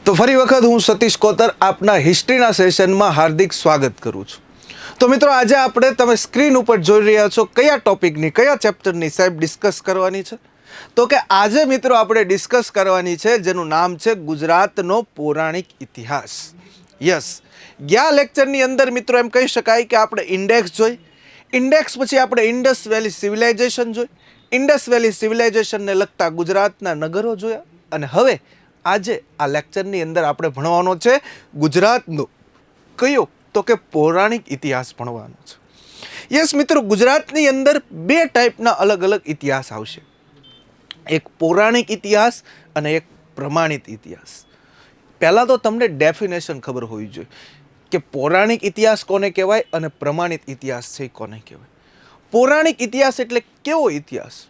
તો ફરી વખત હું સતીશ કોતર આપના હિસ્ટ્રીના સેશનમાં હાર્દિક સ્વાગત કરું છું. તો મિત્રો, આજે આપણે તમે સ્ક્રીન ઉપર જોઈ રહ્યા છો કયા ટોપિકની, કયા ચેપ્ટરની સાહેબ ડિસ્કસ કરવાની છે. તો કે આજે મિત્રો આપણે ડિસ્કસ કરવાની છે જેનું નામ છે ગુજરાતનો પૌરાણિક ઇતિહાસ. યસ, ગયા લેક્ચરની અંદર મિત્રો એમ કહી શકાય કે આપણે ઇન્ડેક્સ જોઈ, ઇન્ડેક્સ પછી આપણે ઇન્ડસ વેલી સિવિલાઇઝેશન જોઈ, ઇન્ડસ વેલી સિવિલાઇઝેશનને લગતા ગુજરાતના નગરો જોયા, અને હવે આજે આ લેક્ચરની અંદર આપણે ભણવાનો છે ગુજરાતનો કયો, તો કે પૌરાણિક ઇતિહાસ ભણવાનો છે. યસ મિત્રો, ગુજરાતની અંદર બે ટાઈપના અલગ અલગ ઇતિહાસ આવશે, એક પૌરાણિક ઇતિહાસ અને એક પ્રમાણિત ઇતિહાસ. પહેલાં તો તમને ડેફિનેશન ખબર હોવી જોઈએ કે પૌરાણિક ઇતિહાસ કોને કહેવાય અને પ્રમાણિત ઇતિહાસ છે કોને કહેવાય. પૌરાણિક ઇતિહાસ એટલે કેવો ઇતિહાસ?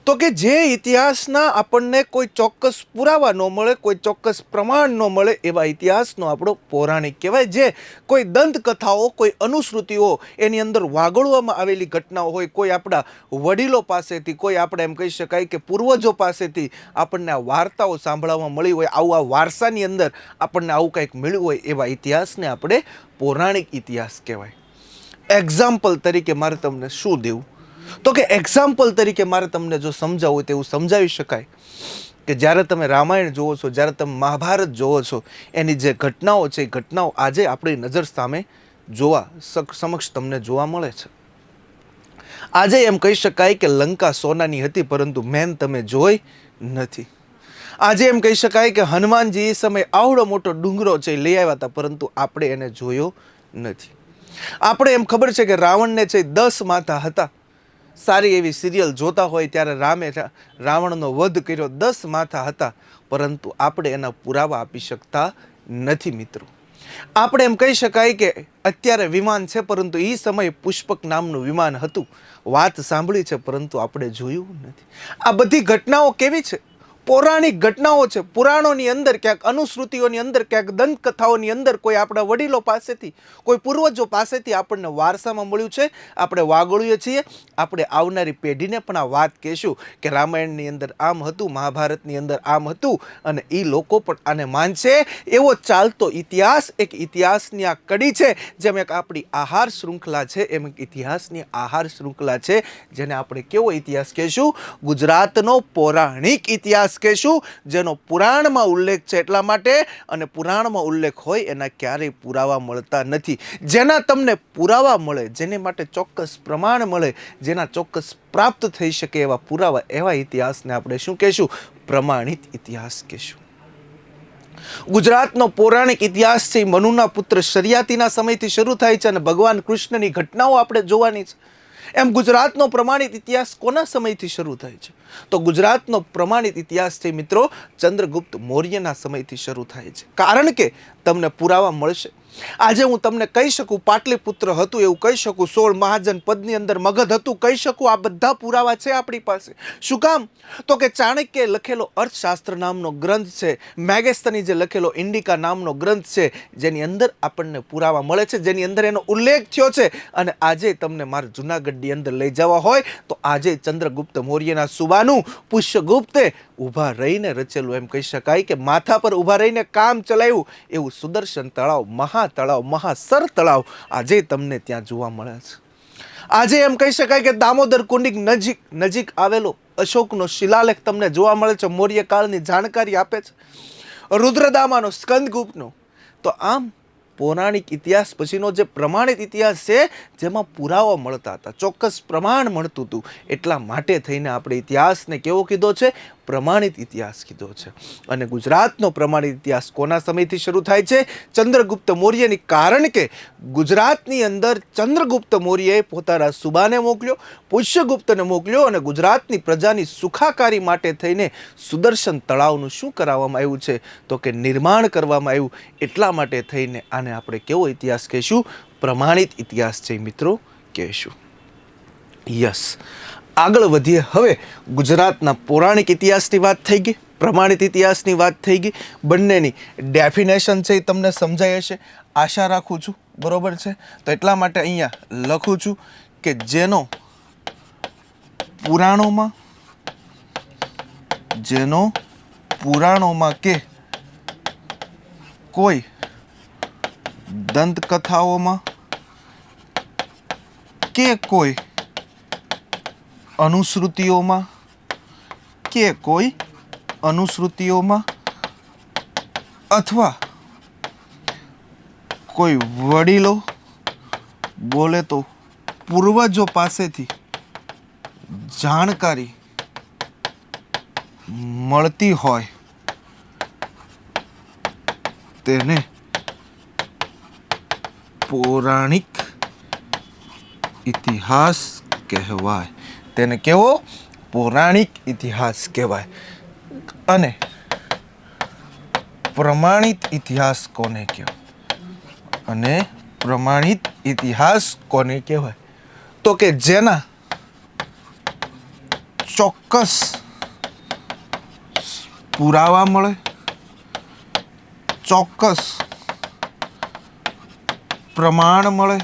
તો કે જે ઇતિહાસના આપણને કોઈ ચોક્કસ પુરાવા ન મળે, કોઈ ચોક્કસ પ્રમાણ ન મળે, એવા ઇતિહાસનો આપણો પૌરાણિક કહેવાય. જે કોઈ દંતકથાઓ, કોઈ અનુશ્રુતિઓ, એની અંદર વાગોળવામાં આવેલી ઘટનાઓ હોય, કોઈ આપણા વડીલો પાસેથી, કોઈ આપણે એમ કહી શકાય કે પૂર્વજો પાસેથી આપણને આ વાર્તાઓ સાંભળવા મળી હોય, આવું આ વારસાની અંદર આપણને આવું કંઈક મળ્યું હોય, એવા ઇતિહાસને આપણે પૌરાણિક ઇતિહાસ કહેવાય. એક્ઝામ્પલ તરીકે મારે તમને શું દેવું? તો કે એક્ઝામ્પલ તરીકે મારે તમને જો સમજાવવું હોય તો એવું સમજાવી શકાય કે જ્યારે તમે રામાયણ જોવો છો, જ્યારે તમે મહાભારત જોવો છો, એની જે ઘટનાઓ છે એ ઘટનાઓ આજે આપણી નજર સામે સમક્ષ તમને જોવા મળે છે. આજે એમ કહી શકાય કે લંકા સોનાની હતી, પરંતુ મેન તમે જોઈ નથી. આજે એમ કહી શકાય કે હનુમાનજી એ સમય આવડો મોટો ડુંગરો છે લઈ આવ્યા હતા, પરંતુ આપણે એને જોયો નથી. આપણે એમ ખબર છે કે રાવણને છે 10 માથા હતા. સારી એવી સિરિયલ જોતા હોય ત્યારે રામે રાવણનો વધ કર્યો, 10 માથા હતા, પરંતુ આપણે એના પુરાવા આપી શકતા નથી મિત્રો. આપણે એમ કહી શકાય કે અત્યારે વિમાન છે, પરંતુ એ સમયે પુષ્પક નામનું વિમાન હતું. વાત સાંભળી છે, પરંતુ આપણે જોયું નથી. આ બધી ઘટનાઓ કેવી છે? પૌરાણિક ઘટનાઓ છે. પુરાણોની અંદર, ક્યાંક અનુશ્રુતિઓની અંદર, ક્યાંક દંતકથાઓની અંદર, કોઈ આપણા વડીલો પાસેથી, કોઈ પૂર્વજો પાસેથી આપણને વારસામાં મળ્યું છે. આપણે વાગોળીએ છીએ, આપણે આવનારી પેઢીને પણ આ વાત કહેશું કે રામાયણની અંદર આમ હતું, મહાભારતની અંદર આમ હતું, અને એ લોકો પણ આને માનશે. એવો ચાલતો ઇતિહાસ, એક ઇતિહાસની આ કડી છે. જેમ એક આપણી આહાર શૃંખલા છે, એમ એક ઇતિહાસની આહાર શૃંખલા છે, જેને આપણે કેવો ઇતિહાસ કહેશું? ગુજરાતનો પૌરાણિક ઇતિહાસ કહેશું, જેનો પુરાણમાં ઉલ્લેખ છે એટલા માટે. અને પુરાણમાં ઉલ્લેખ હોય એના ક્યારેય પુરાવા મળતા નથી. જેના તમને પુરાવા મળે, જેને માટે ચોક્કસ પ્રમાણ મળે, જેના ચોક્કસ પ્રાપ્ત થઈ શકે એવા પુરાવા, એવા ઇતિહાસને આપણે શું કહેશું? પ્રમાણિત ઇતિહાસ કહેશું. ગુજરાતનો પૌરાણિક ઇતિહાસ છે મનુના પુત્ર શર્યાતીના સમયથી શરૂ થાય છે અને ભગવાન કૃષ્ણની ઘટનાઓ આપણે જોવાની છે. એમ ગુજરાતનો પ્રમાણિત ઇતિહાસ કોના સમયથી શરૂ થાય છે? તો ગુજરાતનો પ્રમાણિત ઇતિહાસ છે મિત્રો ચંદ્રગુપ્ત મૌર્યના સમયથી શરૂ થાય છે. કારણ કે તમને પુરાવા મળશે. આજે હું તમને કહી શકું પાટલીપુત્ર હતું, એવું કહી શકું 16 મહાજન પદની અંદર મગધ હતું, કહી શકું. આ બધા પુરાવા છે આપણી પાસે. શું કામ? તો કે ચાણક્યએ લખેલો અર્થશાસ્ત્ર નામનો ગ્રંથ છે, મેગેસ્તની જે લખેલો ઇન્ડિકા નામનો ગ્રંથ છે, જેની અંદર આપણને પુરાવા મળે છે, જેની અંદર એનો ઉલ્લેખ થયો છે. અને આજે તમને મારે જુનાગઢની અંદર લઈ જવા હોય તો આજે ચંદ્રગુપ્ત મૌર્યના સુબાનું પુષ્યગુપ્તે ઊભા રહીને રચેલું, એમ કહી શકાય કે માથા પર ઊભા રહીને કામ ચલાવ્યું એવું સુદર્શન તળાવ, મહાતળાવ, મહાસર તળાવ આજે તમને ત્યાં જોવા મળે છે. આજે એમ કહી શકાય કે દામોદર કુંડી નજીક આવેલો અશોકનો શિલાલેખ તમને જોવા મળે છે, મૌર્ય કાળની જાણકારી આપે છે, રુદ્રદામાનો, સ્કંદગુપ્તનો. તો આમ પૌરાણિક ઇતિહાસ પછીનો જે પ્રમાણિત ઇતિહાસ છે, જેમાં પુરાવા મળતા હતા, ચોક્કસ પ્રમાણ મળતું હતું. એટલા માટે થઈને આપણે ઇતિહાસને કેવો કીધો છે? પ્રમાણિત ઇતિહાસ કીધો છે. અને ગુજરાતનો પ્રમાણિત ઇતિહાસ કોના સમયથી શરૂ થાય છે? ચંદ્રગુપ્ત મૌર્યની. કારણ કે ગુજરાતની અંદર ચંદ્રગુપ્ત મૌર્યએ પોતાના સુબાને મોકલ્યો, પુષ્યગુપ્તને મોકલ્યો, અને ગુજરાતની પ્રજાની સુખાકારી માટે થઈને સુદર્શન તળાવનું શું કરાવવામાં આવ્યું છે? તો કે નિર્માણ કરવામાં આવ્યું. એટલા માટે થઈને આને આપણે કેવો ઇતિહાસ કહેશું? પ્રમાણિત ઇતિહાસ છે મિત્રો કહેશું. યસ, આગળ વધીએ. હવે ગુજરાતના પૌરાણિક ઇતિહાસની વાત થઈ ગઈ, પ્રમાણિત ઇતિહાસની વાત થઈ ગઈ. બંનેની ડેફિનેશન છે એ તમને સમજાય હશે, આશા રાખું છું. બરોબર છે? તો એટલા માટે અહીંયા લખું છું કે જેનો પુરાણોમાં કે કોઈ દંતકથાઓમાં કે કોઈ અનુશ્રુતિઓમાં અથવા કોઈ વડીલો બોલે તો પૂર્વજો પાસેથી જાણકારી મળતી હોય તેને પૌરાણિક ઇતિહાસ કહેવાય. તેને કેવો? પૌરાણિક ઇતિહાસ કહેવાય. અને પ્રમાણિત ઇતિહાસ કોને કહેવાય? અને પ્રમાણિત ઇતિહાસ કોને કહેવાય? તો કે જેના ચોક્કસ પુરાવા મળે, ચોક્કસ પ્રમાણ મળે,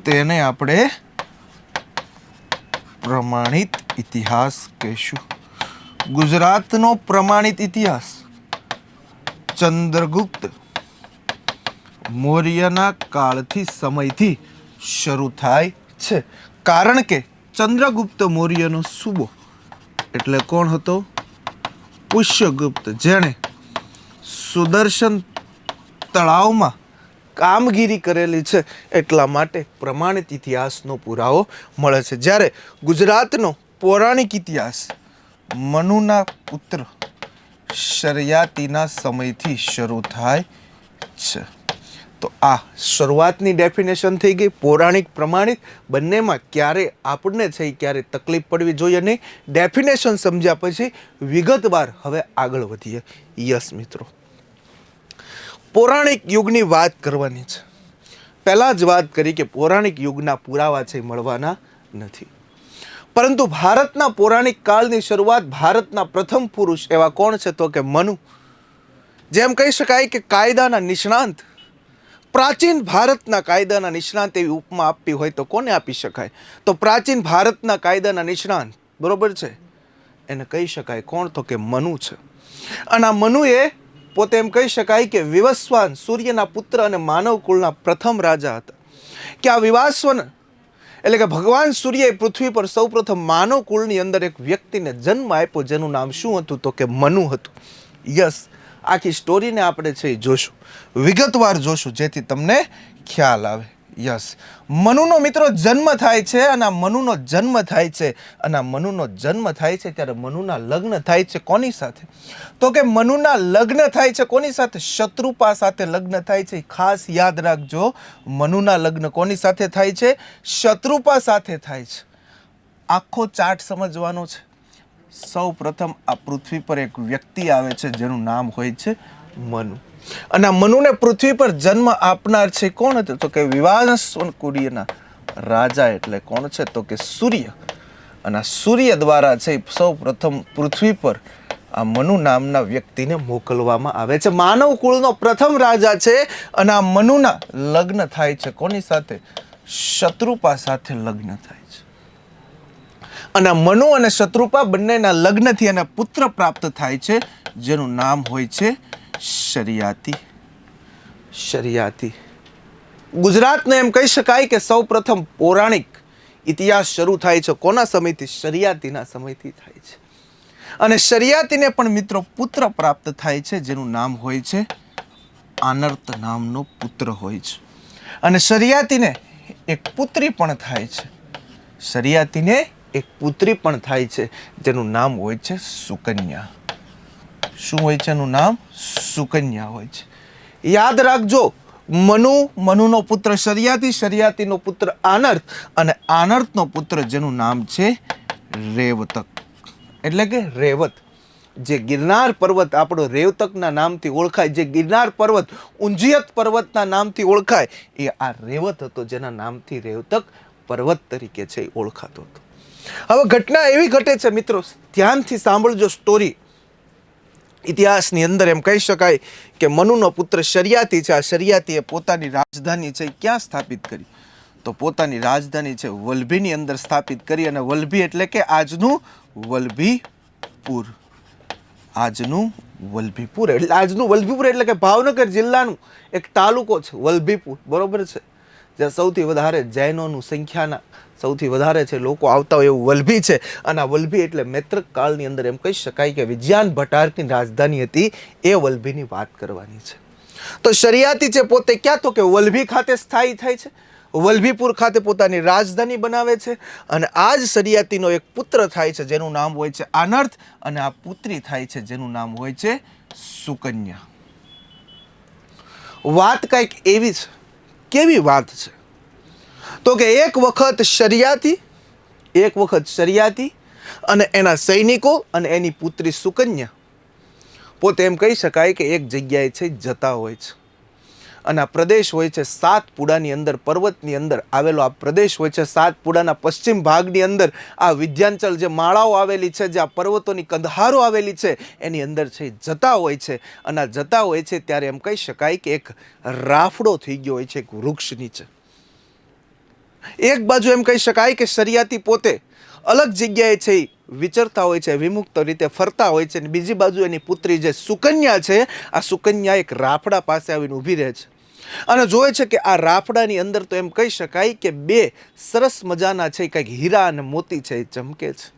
તેને આપણે પ્રમાણિત ઇતિહાસ કહીશું. ગુજરાતનો પ્રમાણિત ઇતિહાસ ચંદ્રગુપ્ત મૌર્યના કાળથી સમયથી શરૂ થાય છે. કારણ કે ચંદ્રગુપ્ત મૌર્યનો સુબો એટલે કોણ હતો? પુષ્યગુપ્ત, જેણે સુદર્શન તળાવમાં કામગીરી કરેલી છે. એટલા માટે પ્રમાણિત ઇતિહાસનો પુરાવો મળે છે. જ્યારે ગુજરાતનો પૌરાણિક ઇતિહાસ મનુના પુત્ર શર્યાતીના સમયથી શરૂ થાય છે. તો આ શરૂઆતની ડેફિનેશન થઈ ગઈ. પૌરાણિક પ્રમાણિત બંનેમાં ક્યારે આપણને છે ક્યારે તકલીફ પડવી જોઈએ નહીં. ડેફિનેશન સમજ્યા પછી વિગતવાર હવે આગળ વધીએ. યસ મિત્રો, પૌરાણિક યુગની વાત કરવાની છે. પહેલા જ વાત કરી કે પૌરાણિક યુગના પુરાવા છે મળવાના નથી. પરંતુ ભારતના પૌરાણિક કાળની શરૂઆત ભારતના પ્રથમ પુરુષ એવા કોણ છે? તો કે મનુ. જેમ કહી શકાય કે કાયદાના નિષ્ણાંત, પ્રાચીન ભારતના કાયદાના નિષ્ણાંત એવી ઉપમા આપવી હોય તો કોને આપી શકાય? તો પ્રાચીન ભારતના કાયદાના નિષ્ણાંત, બરોબર છે, એને કહી શકાય કોણ? તો કે મનુ છે. અને આ મનુએ પોતે એમ કહી શકાય કે વિવસ્વાન, સૂર્યના પુત્ર અને માનવ કુળના પ્રથમ રાજા હતા. કે આ વિવાસ્વન એટલે કે ભગવાન સૂર્યએ પૃથ્વી પર સૌપ્રથમ માનવ કુળની અંદર એક વ્યક્તિને જન્મ આપ્યો, જેનું નામ શું હતું? તો કે મનુ હતું. યસ, આખી સ્ટોરીને આપણે છે જોશું, વિગતવાર જોશું, જેથી તમને ખ્યાલ આવે. યસ, મનુનો મિત્રો જન્મ થાય છે. અને મનુનો જન્મ થાય છે અને મનુનો જન્મ થાય છે ત્યારે મનુના લગ્ન થાય છે કોની સાથે? તો કે મનુના લગ્ન થાય છે કોની સાથે? શત્રુપા સાથે લગ્ન થાય છે. ખાસ યાદ રાખજો, મનુના લગ્ન કોની સાથે થાય છે? શત્રુપા સાથે થાય છે. આખો ચાર્ટ સમજવાનો છે. સૌ પ્રથમ આ પૃથ્વી પર એક વ્યક્તિ આવે છે જેનું નામ હોય છે મનુ. અને મનુને પૃથ્વી પર જન્મ આપનાર છે કોણ હતું? તો કે વિવાસ્વન કુળના રાજા એટલે કોણ છે? તો કે સૂર્ય. અને સૂર્ય દ્વારા છે સૌ પ્રથમ પૃથ્વી પર આ મનુ નામના વ્યક્તિને મોકલવામાં આવે છે. માનવ કુળનો પ્રથમ રાજા છે. અને આ મનુના લગ્ન થાય છે કોની સાથે? શત્રુપા સાથે લગ્ન થાય છે. અને મનુ અને શત્રુપા બંનેના લગ્નથી એને પુત્ર પ્રાપ્ત થાય છે, જેનું નામ હોય છે શર્યાતી. ગુજરાતને એમ કહી શકાય કે સૌ પ્રથમ પૌરાણિક ઇતિહાસ શરૂ થાય છે કોના સમયથી? શર્યાતીના સમયથી થાય છે. અને શર્યાતીને પણ મિત્રો પુત્ર પ્રાપ્ત થાય છે, જેનું નામ હોય છે આનર્ત નામનો પુત્ર હોય છે. અને શર્યાતીને એક પુત્રી પણ થાય છે. શર્યાતીને એક પુત્રી પણ થાય છે, જેનું નામ હોય છે સુકન્યા. શું હોય છે? એનું નામ સુકન્યા હોય છે. યાદ રાખજો, મનુનો પુત્ર શર્યાતી, શર્યાતીનો પુત્ર આનર્ત, અને આનર્તનો પુત્ર જેનું નામ છે રેવતક, એટલે કે રેવત. જે ગિરનાર પર્વત આપણો રેવતકના નામથી ઓળખાય, જે ગિરનાર પર્વત ઊંઝિયત પર્વતના નામથી ઓળખાય, એ આ રેવત હતો, જેના નામથી રેવતક પર્વત તરીકે છે ઓળખાતો હતો. હવે ઘટના એવી ઘટે છે મિત્રો, ધ્યાનથી સાંભળજો સ્ટોરી. ઇતિહાસની અંદર એમ કહી શકાય કે મનુનો પુત્ર શર્યાતી છે. આ શર્યાતીએ પોતાની રાજધાની છે ક્યાં સ્થાપિત કરી? તો પોતાની રાજધાની છે વલ્ભીની અંદર સ્થાપિત કરી. અને વલ્ભી એટલે કે આજનું વલ્ભીપુર. આજનું વલભીપુર એટલે આજનું વલભીપુર એટલે કે ભાવનગર જિલ્લાનું એક તાલુકો છે વલભીપુર, બરોબર છે, જ્યાં સૌથી વધારે જૈનોનું સંખ્યાના સૌથી વધારે છે લોકો આવતા હોય એવું વલભી છે. અને આ વલભી એટલે મૈત્રક કાળની અંદર એમ કહી શકાય કે વિજયાન ભટારની રાજધાની હતી, એ વલભીની વાત કરવાની છે. તો શરિયાતી છે પોતે ક્યાં, તો કે વલભી ખાતે સ્થાયી થાય છે, વલભીપુર ખાતે પોતાની રાજધાની બનાવે છે. અને આ જ શરિયાતીનો એક પુત્ર થાય છે જેનું નામ હોય છે આનર્થ, અને આ પુત્રી થાય છે જેનું નામ હોય છે સુકન્યા. વાત કંઈક એવી છે. કેવી વાત છે? તો કે એક વખત શરિયાતી અને એના સૈનિકો અને એની પુત્રી સુકન્યા પોતે એમ કહી શકાય કે એક જગ્યાએ છે જતા હોય છે. અને આ પ્રદેશ હોય છે સાતપુડાની અંદર, પર્વતની અંદર આવેલો આ પ્રદેશ હોય છે. સાતપુડાના પશ્ચિમ ભાગની અંદર આ વિંધ્યાચલ જે માળાઓ આવેલી છે, જે આ પર્વતોની કંદહારો આવેલી છે, એની અંદર છે જતા હોય છે. અને આ જતા હોય છે ત્યારે એમ કહી શકાય કે એક રાફડો થઈ ગયો હોય છે એક વૃક્ષ નીચે. એક બાજુ એમ કહી શકાય કે શરિયાતી પોતે અલગ જગ્યાએ છે વિચરતા હોય છે, વિમુક્ત રીતે ફરતા હોય છે, અને બીજી બાજુ એની પુત્રી જે સુકન્યા છે, આ સુકન્યા એક રાફડા પાસે આવીને ઊભી રહે છે અને જોવે છે કે આ રાફડાની અંદર તો એમ કહી શકાય કે બે સરસ મજાના છે કંઈક હીરા અને મોતી છે એ ચમકે છે.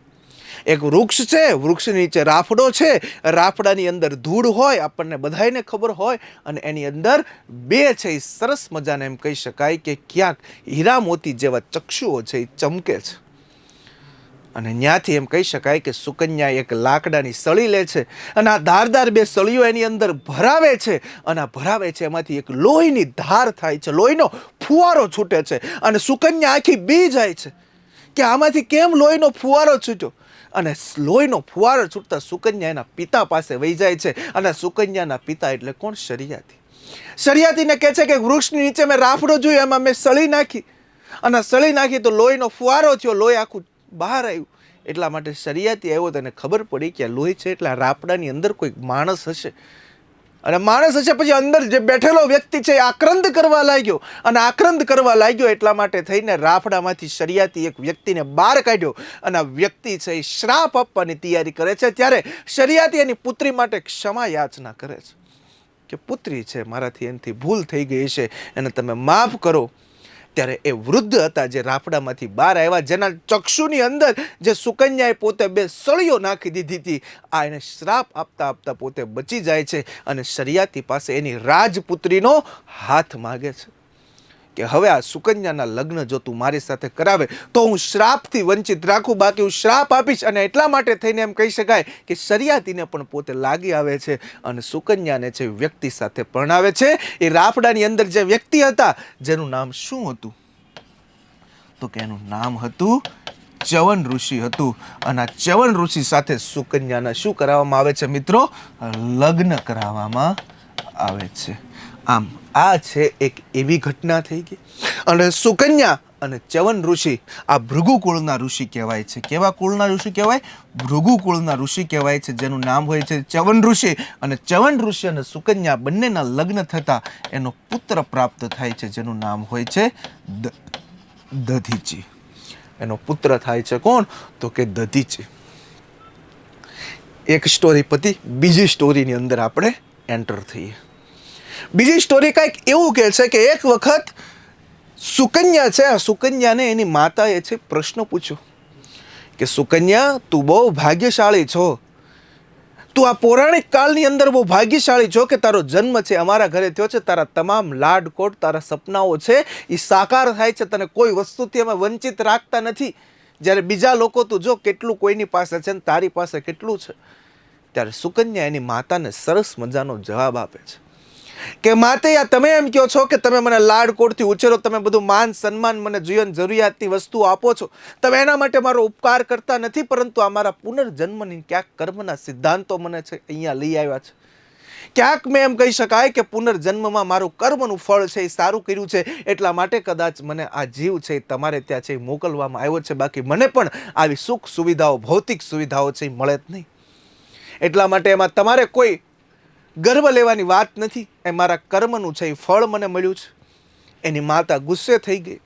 એક વૃક્ષ છે, વૃક્ષ નીચે રાફડો છે, રાફડાની અંદર ધૂળ હોય, આપણને બધાને ખબર હોય, અને એની અંદર બે છે એ સરસ મજાના એમ કહી શકાય કે ક્યાંક હીરા મોતી જેવા ચક્ષુઓ છે એ ચમકે છે. અને ત્યાંથી એમ કહી શકાય કે સુકન્યા એક લાકડાની સળી લે છે અને આ ધારદાર બે સળીઓ એની અંદર ભરાવે છે. અને આ ભરાવે છે એમાંથી એક લોહીની ધાર થાય છે, લોહીનો ફુવારો છૂટે છે. અને સુકન્યા આખી બી જાય છે કે આમાંથી કેમ લોહીનો ફુવારો છૂટ્યો. અને લોહીનો ફુવારો છૂટતા સુકન્યા એના પિતા પાસે વહી જાય છે. અને સુકન્યાના પિતા એટલે કોણ? શરિયાતી. શરિયાતીને કહે છે કે વૃક્ષની નીચે મેં રાફડો જોયો, એમાં મેં સળી નાખી, અને સળી નાખી તો લોહીનો ફુવારો થયો, લોહી આખું બહાર આવ્યું. એટલા માટે શરિયાતી આવ્યો, તેને ખબર પડી કે આ લોહી છે એટલે આ રાફડાની અંદર કોઈ માણસ હશે. અને માણસ હશે પછી અંદર જે બેઠેલો વ્યક્તિ છે એ આક્રંદ કરવા લાગ્યો. અને આક્રંદ કરવા લાગ્યો એટલા માટે થઈને રાફડામાંથી શરિયાતી એક વ્યક્તિને બહાર કાઢ્યો. અને આ વ્યક્તિ છે એ શ્રાપ આપવાની તૈયારી કરે છે. ત્યારે શરિયાતી એની પુત્રી માટે ક્ષમા યાચના કરે છે કે પુત્રી છે, મારાથી એનાથી ભૂલ થઈ ગઈ છે, એને તમે માફ કરો. ત્યારે એ વૃદ્ધ હતા જે રાફડામાંથી બહાર આવ્યા, જેના ચક્ષુની અંદર જે સુકન્યાએ પોતે બે સળીઓ નાખી દીધી હતી, આ એને શ્રાપ આપતા આપતા પોતે બચી જાય છે. અને શરિયાતી પાસે એની રાજપુત્રીનો હાથ માગે છે કે હવે આ સુકન્યાના લગ્ન જો તું મારી સાથે કરાવે તો હું શ્રાપથી વંચિત રાખું, બાકી હું શ્રાપ આપીશ. અને એટલા માટે થઈને એમ કહી શકાય કે શરિયાતીને પણ પોતે લાગી આવે છે અને સુકન્યાને જે વ્યક્તિ સાથે પરણાવે છે. એ રાફડાની અંદર જે વ્યક્તિ હતા જેનું નામ શું હતું? તો કે એનું નામ હતું ચ્યવન ઋષિ હતું. અને આ ચ્યવન ઋષિ સાથે સુકન્યાના શું કરાવવામાં આવે છે મિત્રો? લગ્ન કરાવવામાં આવે છે. આમ આ છે એક એવી ઘટના થઈ ગઈ. અને સુકન્યા અને ચ્યવન ઋષિ આ ભૃગુકુળના ઋષિ કહેવાય છે. કેવા કુળના ઋષિ કહેવાય? ભૃગુકુળના ઋષિ કહેવાય છે, જેનું નામ હોય છે ચ્યવન ઋષિ. અને ચ્યવન ઋષિ અને સુકન્યા બંનેના લગ્ન થતા એનો પુત્ર પ્રાપ્ત થાય છે જેનું નામ હોય છે દધીચી. એનો પુત્ર થાય છે કોણ? તો કે દધીચી. એક સ્ટોરી પતી, બીજી સ્ટોરીની અંદર આપણે એન્ટર થઈએ. બીજી સ્ટોરી કંઈક એવું કહે છે કે એક વખત સુકન્યા છે, આ સુકન્યાને એની માતાએ છે પ્રશ્ન પૂછ્યો કે સુકન્યા, તું બહુ ભાગ્યશાળી છો, તું આ પૌરાણિક કાળની અંદર બહુ ભાગ્યશાળી છો કે તારો જન્મ છે અમારા ઘરે થયો છે, તારા તમામ લાડકોટ, તારા સપનાઓ છે એ સાકાર થાય છે, તને કોઈ વસ્તુથી અમે વંચિત રાખતા નથી. જ્યારે બીજા લોકો તું જો કેટલું કોઈની પાસે છે ને તારી પાસે કેટલું છે. ત્યારે સુકન્યા એની માતાને સરસ મજાનો જવાબ આપે છે કે માતે, તમે એમ કહો છો કે તમે મને લાડકોડથી ઉછેરો, તમે બધું માન સન્માન, મને જીવન જરૂરિયાતની વસ્તુઓ આપો છો, તમે એના માટે મારો ઉપકાર કરતા નથી, પરંતુ આ મારા પુનર્જન્મની ક્યાંક કર્મના સિદ્ધાંતો મને છે અહીંયા લઈ આવ્યા છે. ક્યાંક મેં એમ કહી શકાય કે પુનર્જન્મમાં મારું કર્મનું ફળ છે એ સારું કર્યું છે, એટલા માટે કદાચ મને આ જીવ છે તમારે ત્યાં છે મોકલવામાં આવ્યો છે. બાકી મને પણ આવી સુખ સુવિધાઓ, ભૌતિક સુવિધાઓ છે એ મળે જ નહીં. એટલા માટે એમાં તમારે કોઈ ગર્વ લેવાની વાત નથી, એ મારા કર્મનું છે એ ફળ મને મળ્યું છે. એની માતા ગુસ્સે થઈ ગઈ.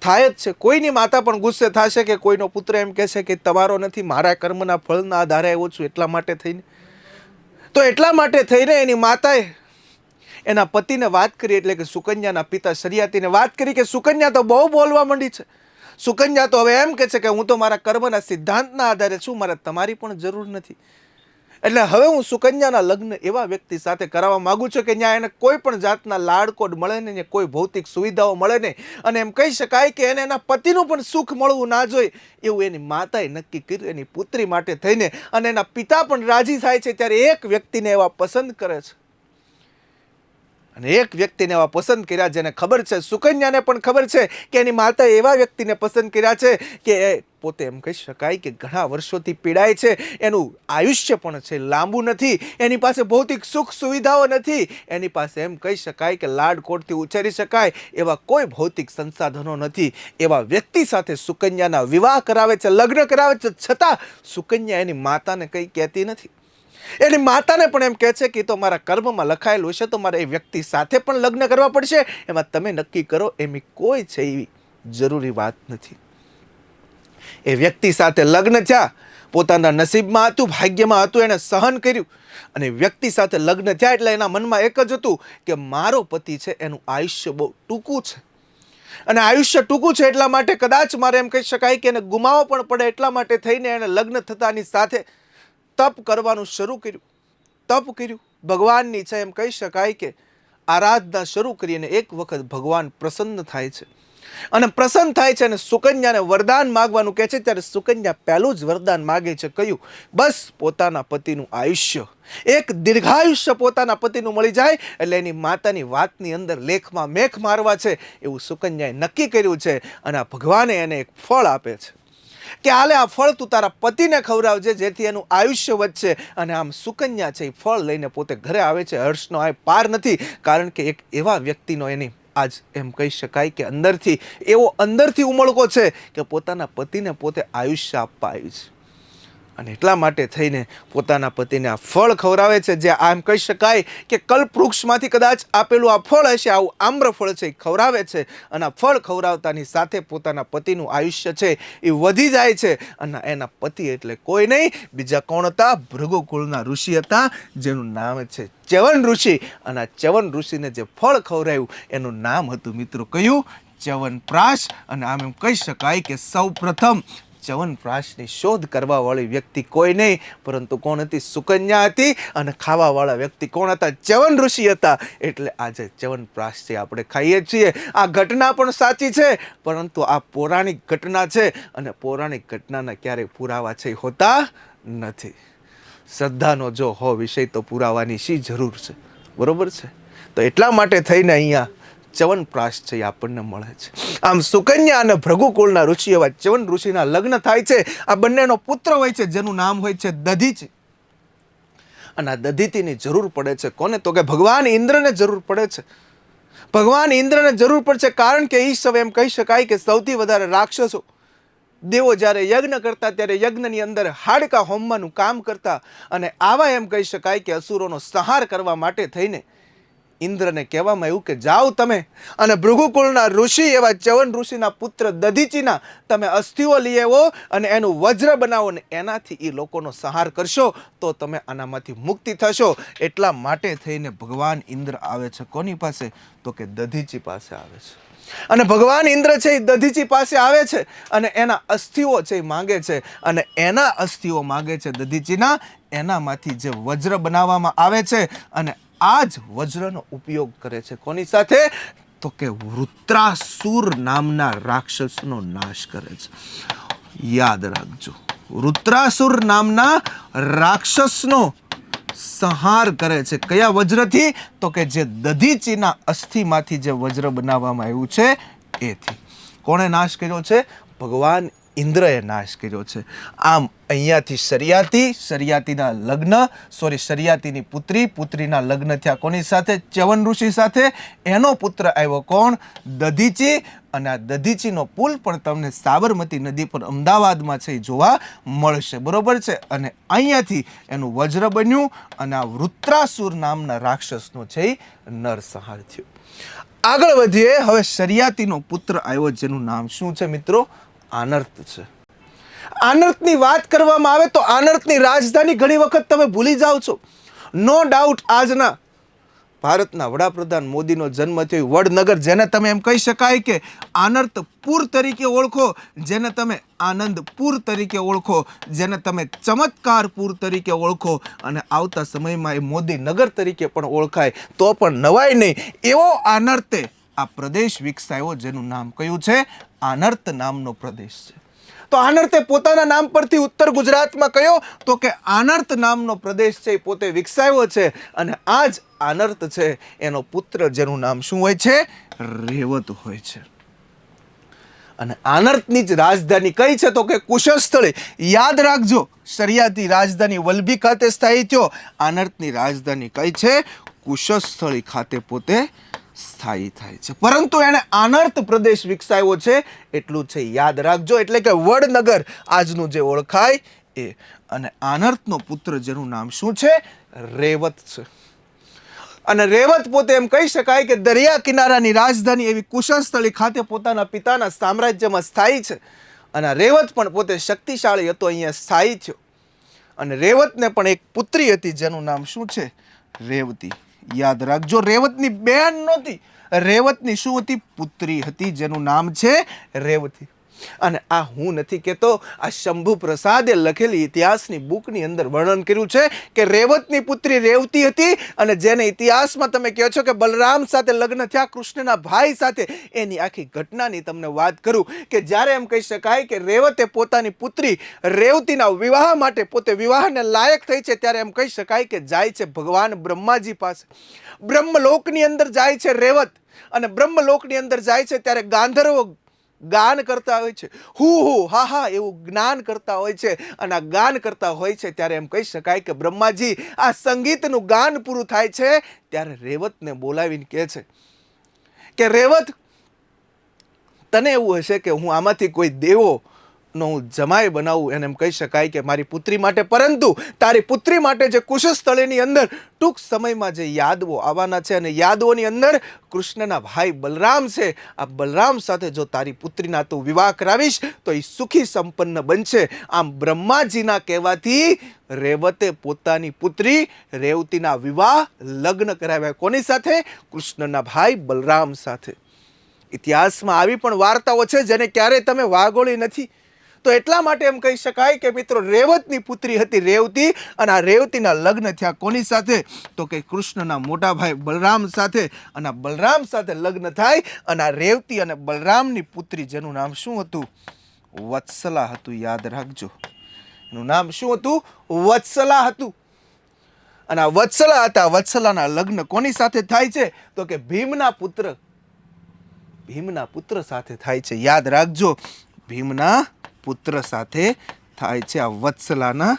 થાય જ છે, કોઈની માતા પણ ગુસ્સે થશે કે કોઈનો પુત્ર એમ કહેશે કે તમારો નથી, મારા કર્મના ફળના આધારે આવ્યો છું એટલા માટે થઈને. તો એટલા માટે થઈને એની માતાએ એના પતિને વાત કરી, એટલે કે સુકન્યાના પિતા શરિયાતીને વાત કરી કે સુકન્યા તો બહુ બોલવા માંડી છે. સુકન્યા તો હવે એમ કહે છે કે હું તો મારા કર્મના સિદ્ધાંતના આધારે છું, મારે તમારી પણ જરૂર નથી. એટલે હવે હું સુકન્યાના લગ્ન એવા વ્યક્તિ સાથે કરાવવા માંગુ છું કે ત્યાં એને કોઈ પણ જાતના લાડકોડ મળે નહીં, કોઈ ભૌતિક સુવિધાઓ મળે નહીં, અને એમ કહી શકાય કે એને એના પતિનું પણ સુખ મળવું ના જોઈએ એવું એની માતાએ નક્કી કર્યું એની પુત્રી માટે થઈને. અને એના પિતા પણ રાજી થાય છે. ત્યારે એક વ્યક્તિને એવા પસંદ કરે છે, અને એક વ્યક્તિને એવા પસંદ કર્યા જેને ખબર છે, સુકન્યાને પણ ખબર છે કે એની માતાએ એવા વ્યક્તિને પસંદ કર્યા છે કે એ પોતે એમ કહી શકાય કે ઘણા વર્ષોથી પીડાય છે, એનું આયુષ્ય પણ છે લાંબુ નથી, એની પાસે ભૌતિક સુખ સુવિધાઓ નથી, એની પાસે એમ કહી શકાય કે લાડકોડથી ઉછેરી શકાય એવા કોઈ ભૌતિક સંસાધનો નથી. એવા વ્યક્તિ સાથે સુકન્યાના વિવાહ કરાવે છે, લગ્ન કરાવે છે, છતાં સુકન્યા એની માતાને કંઈ કહેતી નથી. એની માતાને પણ એમ કહે છે કે તો મારા કર્મમાં લખાયેલું છે, તો મારે એ વ્યક્તિ સાથે પણ લગ્ન કરવા પડશે, એમાં તમે નક્કી કરો, એની કોઈ છે એવી જરૂરી વાત નથી. એ વ્યક્તિ સાથે લગ્ન થયા, પોતાના નસીબમાં હતું, ભાગ્યમાં હતું, એને સહન કર્યું, અને વ્યક્તિ સાથે લગ્ન થયા એટલે એના મનમાં એક જ હતું કે મારો પતિ છે એનું આયુષ્ય બહુ ટૂંકું છે, અને આયુષ્ય ટૂંકું છે એટલા માટે કદાચ મારે એમ કહી શકાય કે એને ગુમાવવો પણ પડે, એટલા માટે થઈને એને લગ્ન થતાની સાથે તપ કરવાનું શરૂ કર્યું. તપ કર્યું, ભગવાનની છે એમ કહી શકાય કે આરાધના શરૂ કરી, અને એક વખત ભગવાન પ્રસન્ન થાય છે, અને પ્રસન્ન થાય છે અને સુકન્યાને વરદાન માગવાનું કહે છે. ત્યારે સુકન્યા પહેલું જ વરદાન માગે છે, કયું? બસ પોતાના પતિનું આયુષ્ય, એક દીર્ઘાયુષ્ય પોતાના પતિનું મળી જાય. એટલે એની માતાની વાતની અંદર લેખમાં મેખ મારવા છે એવું સુકન્યાએ નક્કી કર્યું છે, અને આ ભગવાને એને એક ફળ આપે છે કે હાલે આ ફળ તું તારા પતિને ખવડાવજે, જેથી એનું આયુષ્ય વધશે. અને આમ સુકન્યા છે એ ફળ લઈને પોતે ઘરે આવે છે. હર્ષનો આ પાર નથી, કારણ કે એક એવા વ્યક્તિનો એની આજ એમ કહી શકાય કે અંદરથી ઉમળકો છે કે પોતાના પતિને પોતે આયુષ્ય આપવા આવી છે, અને એટલા માટે થઈને પોતાના પતિને આ ફળ ખવડાવે છે, જે આમ કહી શકાય કે કલ્પવૃક્ષમાંથી કદાચ આપેલું આ ફળ હશે, આવું આમ્ર ફળ છે એ ખવડાવે છે. અને આ ફળ ખવડાવતાની સાથે પોતાના પતિનું આયુષ્ય છે એ વધી જાય છે. અને એના પતિ એટલે કોઈ નહીં, બીજા કોણ હતા? ભૃગુકુળના ઋષિ હતા, જેનું નામ છે ચ્યવન ઋષિ. અને આ ચ્યવન ઋષિને જે ફળ ખવડાવ્યું એનું નામ હતું મિત્રો કયું? ચ્યવનપ્રાશ. અને આમ એમ કહી શકાય કે સૌ પ્રથમ ચ્યવનપ્રાશની શોધ કરવા વાળી વ્યક્તિ કોઈ નહીં પરંતુ કોણ હતી? સુકન્યા હતી. અને ખાવા વાળા વ્યક્તિ કોણ હતા? ચ્યવન ઋષિ હતા. એટલે આજે ચ્યવનપ્રાશ છે આપણે ખાઈએ છીએ. આ ઘટના પણ સાચી છે, પરંતુ આ પૌરાણિક ઘટના છે, અને પૌરાણિક ઘટનાના ક્યારેય પુરાવા છે હોતા નથી. શ્રદ્ધાનો જો હો વિષય તો પુરાવાની શી જરૂર છે, બરોબર છે? તો એટલા માટે થઈને અહીંયા ચ્યવનપ્રાશ છે એ આપણને મળે છે. આમ સુકન્યા અને ભૃગુકુળના ઋષિ એવા ચ્યવન ઋષિના લગ્ન થાય છે. આ બંનેનો પુત્ર હોય છે જેનું નામ હોય છે દધીચિ. અને આ દધીચિની જરૂર પડે છે કોને? તો કે ભગવાન ઇન્દ્રને જરૂર પડે છે. ભગવાન ઇન્દ્રને જરૂર પડશે, કારણ કે એ સમય એમ કહી શકાય કે સૌથી વધારે રાક્ષસો દેવો જ્યારે યજ્ઞ કરતા ત્યારે યજ્ઞની અંદર હાડકા હોમવાનું કામ કરતા, અને આવા એમ કહી શકાય કે અસુરોનો સંહાર કરવા માટે થઈને ઇન્દ્રને કહેવામાં આવ્યું કે જાઓ તમે અને ભૃગુકુળના ઋષિ એવા ચ્યવન ઋષિના પુત્ર દધીચિના તમે અસ્થિઓ લઈ આવો અને એનું વજ્ર બનાવો, ને એનાથી એ લોકોનો સંહાર કરશો તો તમે આનામાંથી મુક્તિ થશો. એટલા માટે થઈને ભગવાન ઇન્દ્ર આવે છે કોની પાસે? તો કે દધીચિ પાસે આવે છે. અને ભગવાન ઇન્દ્ર છે એ દધીચિ પાસે આવે છે અને એના અસ્થિઓ છે એ માંગે છે, અને એના અસ્થિઓ માંગે છે દધીચિના, એનામાંથી જે વજ્ર બનાવવામાં આવે છે, અને આ જ વજ્રનો ઉપયોગ કરે છે કોની સાથે? તો કે વૃત્રાસુર નામના રાક્ષસનો નાશ કરે છે. યાદ રાખજો, વૃત્રાસુર નામના રાક્ષસનો સંહાર કરે છે. કયા વજ્રથી? તો કે જે દધીચિના અસ્થિમાંથી જે વજ્ર બનાવવામાં આવ્યું છે એથી. કોણે નાશ કર્યો છે? ભગવાન ઇન્દ્રએ નાશ કર્યો છે. આમ અહીંયાથી શરિયાતીના લગ્ન, શરિયાતીની પુત્રીના લગ્ન થયા કોની સાથે? ચ્યવન ઋષિ સાથે. એનો પુત્ર આવ્યો કોણ? દધીચિ. અને આ દધીચિનો પુલ પણ તમને સાબરમતી નદી પર અમદાવાદમાં છે એ જોવા મળશે, બરોબર છે? અને અહીંયાથી એનું વજ્ર બન્યું, અને આ વૃત્રાસુર નામના રાક્ષસનો છે એ નરસંહાર થયો. આગળ વધીએ. હવે શરિયાતીનો પુત્ર આવ્યો જેનું નામ શું છે મિત્રો? આનર્ત છે. આનર્તની વાત કરવામાં આવે તો આનર્તની રાજધાની ઘણી વખત તમે ભૂલી જાઓ છો. નો ડાઉટ આજના ભારતના વડાપ્રધાન મોદીનો જન્મ થયો વડનગર, જેને તમે એમ કહી શકાય કે આનર્તપુર તરીકે ઓળખો, જેને તમે આનંદપુર તરીકે ઓળખો, જેને તમે ચમત્કારપુર તરીકે ઓળખો, અને આવતા સમયમાં એ મોદીનગર તરીકે પણ ઓળખાય તો પણ નવાય નહીં. એવો આનર્તે આ પ્રદેશ વિકસાયો, જેનું નામ કયું છે? આનર્ત નામનો પ્રદેશ છે. તો આનર્તે પોતાના નામ પરથી ઉત્તર ગુજરાતમાં કયો? તો કે આનર્ત નામનો પ્રદેશ છે, એ પોતે વિકસાવ્યો છે. અને આ જ આનર્ત છે, એનો પુત્ર જેનું નામ શું હોય છે? રેવત હોય છે. અને આનર્તની જ રાજધાની કઈ છે? તો કે કુશસ્થળી. યાદ રાખજો, શરિયાતી રાજધાની વલભી ખાતે સ્થાયી થયો. આનર્તની રાજધાની કઈ છે? કુશસ્થળી ખાતે પોતે સ્થાયી થાય છે. પરંતુ એને આનર્ત પ્રદેશ વિકસાવ્યો છે, એટલું છે યાદ રાખજો. એટલે કે વડનગર આજનું જે ઓળખાય એ. અને આનર્તનો પુત્ર જેનું નામ શું છે? રેવત છે. અને રેવત પોતે એમ કહી શકાય કે દરિયા કિનારાની રાજધાની એવી કુશસ્થળી ખાતે પોતાના પિતાના સામ્રાજ્યમાં સ્થાયી છે. અને રેવત પણ પોતે શક્તિશાળી હતો, અહીંયા સ્થાયી થયો. અને રેવતને પણ એક પુત્રી હતી, જેનું નામ શું છે? રેવતી. યાદ રાખજો, રેવતની બેન નહોતી, રેવતની શું હતી? પુત્રી હતી, જેનું નામ છે રેવતી. અને આ હું નથી કહેતો, આ શંભુ પ્રસાદે લખેલી ઇતિહાસની બુકની અંદર વર્ણન કર્યું છે કે રેવતની પુત્રી રેવતી હતી. અને જેને ઇતિહાસમાં તમે કહો છો કે બલરામ સાથે લગ્ન થયા, કૃષ્ણના ભાઈ સાથે, એની આખી ઘટનાની તમને વાત કરું કે જ્યારે એમ કહી શકાય કે રેવતે પોતાની પુત્રી રેવતીના વિવાહ માટે પોતે વિવાહને લાયક થઈ છે, ત્યારે એમ કહી શકાય કે જાય છે ભગવાન બ્રહ્માજી પાસે. બ્રહ્મલોકની અંદર જાય છે રેવત. અને બ્રહ્મલોકની અંદર જાય છે ત્યારે ગાંધર્વો ગાન કરતા હોય છે, હું હા હા એવું જ્ઞાન કરતા હોય છે. અને આ ગાન કરતા હોય છે ત્યારે એમ કહી શકાય કે બ્રહ્માજી આ સંગીતનું ગાન પૂરું થાય છે ત્યારે રેવતને બોલાવીને કહે છે કે રેવત, તને એવું હશે કે હું આમાંથી કોઈ દેવો નો હું જમાઈ બનાવું, એને એમ કહી શકાય કે મારી પુત્રી માટે. પરંતુ તારી પુત્રી માટે જે કુશસ્થળીની અંદર ટૂંક સમયમાં જે યાદવો આવવાના છે, અને યાદવોની અંદર કૃષ્ણના ભાઈ બલરામ છે, આ બલરામ સાથે જો તારી પુત્રીના તું વિવાહ કરાવીશ તો એ સુખી સંપન્ન બનશે. આમ બ્રહ્માજીના કહેવાથી રેવતે પોતાની પુત્રી રેવતીના વિવાહ લગ્ન કરાવ્યા. કોની સાથે? કૃષ્ણના ભાઈ બલરામ સાથે. ઇતિહાસમાં આવી પણ વાર્તાઓ છે જેને ક્યારેય તમે વાગોળી નથી. તો એટલા માટે એમ કહી શકાય કે મિત્રો રેવતની પુત્રી હતી રેવતી. અને આ રેવતીના લગ્ન થયા કોની સાથે? તો કે કૃષ્ણના મોટા ભાઈ બલરામ સાથે. અને આ બલરામ સાથે લગ્ન થાય અને આ રેવતી અને બલરામની પુત્રી જેનું નામ શું હતું? વત્સલા હતું. યાદ રાખજો, એનું નામ શું હતું? વત્સલા હતું. અને આ વત્સલા હતા. વત્સલાના લગ્ન કોની સાથે થાય છે? તો કે ભીમના પુત્ર સાથે થાય છે. યાદ રાખજો, ભીમના પુત્ર સાથે થાય છે આ વત્સલાના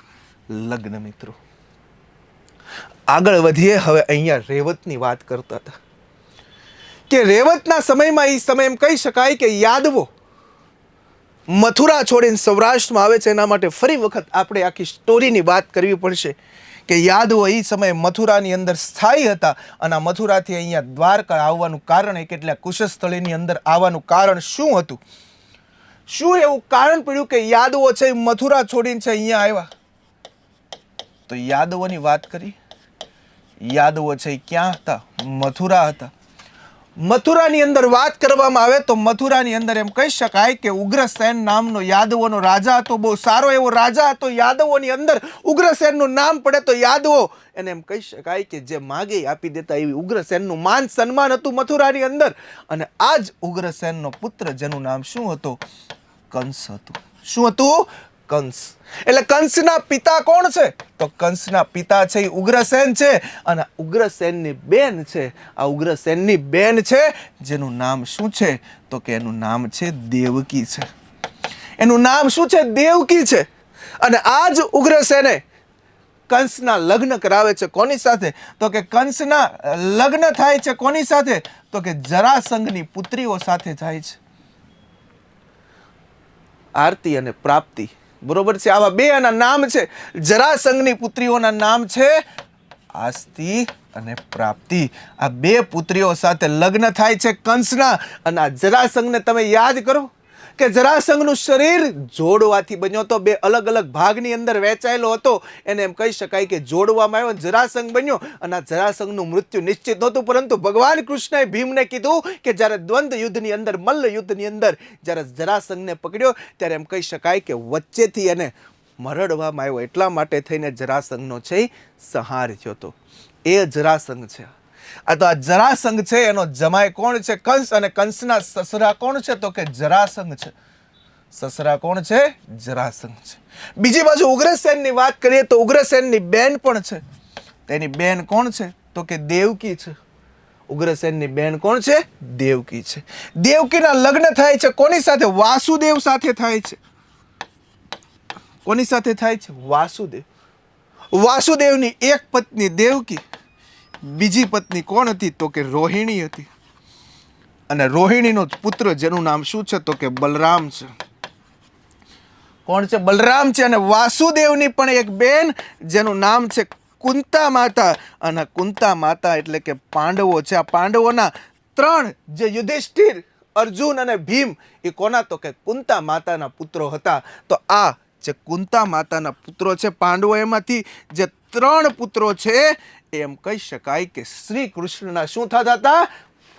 લગ્ન. મિત્રો આગળ વધીએ. હવે અહીંયા રેવતની વાત કરતા હતા કે રેવતના સમયમાં એ સમય એમ કહી શકાય કે યાદવો મથુરા છોડીને સૌરાષ્ટ્રમાં આવે છે. એના માટે ફરી વખત આપણે આખી સ્ટોરીની વાત કરવી પડશે કે યાદવો એ સમયે મથુરાની અંદર સ્થાયી હતા. અને આ મથુરાથી અહીંયા દ્વારકા આવવાનું કારણ, કેટલાક કુશસ્થળીની અંદર આવવાનું કારણ શું હતું? શું એવું કારણ પડ્યું કે યાદવો છે મથુરા છોડીને છે અહીંયા આવ્યા? તો યાદવોની વાત કરી. યાદવો છે ક્યાં હતા? મથુરા હતા. મથુરાની અંદર વાત કરવામાં આવે તો મથુરાની અંદર એમ કહી શકાય કે ઉગ્રસેન નામનો યાદવોનો રાજા હતો. બહુ સારો એવો રાજા હતો. યાદવોની અંદર ઉગ્રસેનનું નામ પડે તો યાદવો એને એમ કહી શકાય કે જે માગે આપી દેતા એવી ઉગ્રસેનનું માન સન્માન હતું મથુરાની અંદર. અને આ જ ઉગ્રસેનનો પુત્ર જેનું નામ શું હતું? કંસ હતું. શું હતું? કંસ. એટલે કંસના પિતા કોણ છે? તો કંસના પિતા છે એ ઉગ્રસેન છે. અને ઉગ્રસેનની બેન છે, આ ઉગ્રસેનની બેન છે જેનું નામ શું છે? તો કે એનું નામ છે દેવકી છે. એનું નામ શું છે? દેવકી છે. અને આ જ ઉગ્રસેને કંસના લગ્ન કરાવે છે. કોની સાથે? તો કે કંસના લગ્ન થાય છે કોની સાથે? તો કે જરાસંઘની પુત્રીઓ સાથે થાય છે. આરતી અને પ્રાપ્તિ. બરોબર છે. આવા બે એના નામ છે. જરાસંઘની પુત્રીઓના નામ છે આસ્તી અને પ્રાપ્તિ. આ બે પુત્રીઓ સાથે લગ્ન થાય છે કંસના. અને આ જરાસંઘને તમે યાદ કરો કે જરાસંઘનું શરીર જોડવાથી બન્યો તો, બે અલગ અલગ ભાગની અંદર વહેંચાયેલો હતો. એને એમ કહી શકાય કે જોડવામાં આવ્યો, જરાસંઘ બન્યો. અને આ જરાસંઘનું મૃત્યુ નિશ્ચિત નહોતું, પરંતુ ભગવાન કૃષ્ણએ ભીમને કીધું કે જ્યારે દ્વંદ્વ યુદ્ધની અંદર, મલ્લ યુદ્ધની અંદર જ્યારે જરાસંઘને પકડ્યો ત્યારે એમ કહી શકાય કે વચ્ચેથી એને મરડવામાં આવ્યો. એટલા માટે થઈને જરાસંઘનો છે સંહાર થયો હતો. એ જરાસંઘ છે. આ તો આ જરાસંઘ છે, એનો જમાઈ કોણ છે? કંસ. અને કંસના સસરા કોણ છે? તો કે જરાસંઘ છે. સસરા કોણ છે? જરાસંઘ છે. બીજી બાજુ ઉગ્રસેનની વાત કરીએ તો ઉગ્રસેનની બેન પણ છે. તેની બેન કોણ છે? તો કે દેવકી છે. ઉગ્રસેનની બેન કોણ છે? દેવકી છે. દેવકીના લગ્ન થાય છે કોની સાથે? વાસુદેવ સાથે થાય છે. કોની સાથે થાય છે? વાસુદેવ. વાસુદેવની એક પત્ની દેવકી, બીજી પત્ની કોણ હતી? તો કે રોહિણી હતી. અને રોહિણીનો પુત્ર જેનું નામ શું છે? તો કે બલરામ છે. કોણ છે? બલરામ છે. અને વાસુદેવની પણ એક બેન જેનું નામ છે કુંતા માતા. અને કુંતા માતા એટલે કે પાંડવો છે. આ પાંડવોના ત્રણ જે યુધિષ્ઠિર, અર્જુન અને ભીમ, એ કોના? તો કે કુંતા માતાના પુત્રો હતા. તો આ જે કુંતા માતાના પુત્રો છે પાંડવો, એમાંથી જે ત્રણ પુત્રો છે એમ કહી શકાય કે શ્રી કૃષ્ણના શું થતા હતા?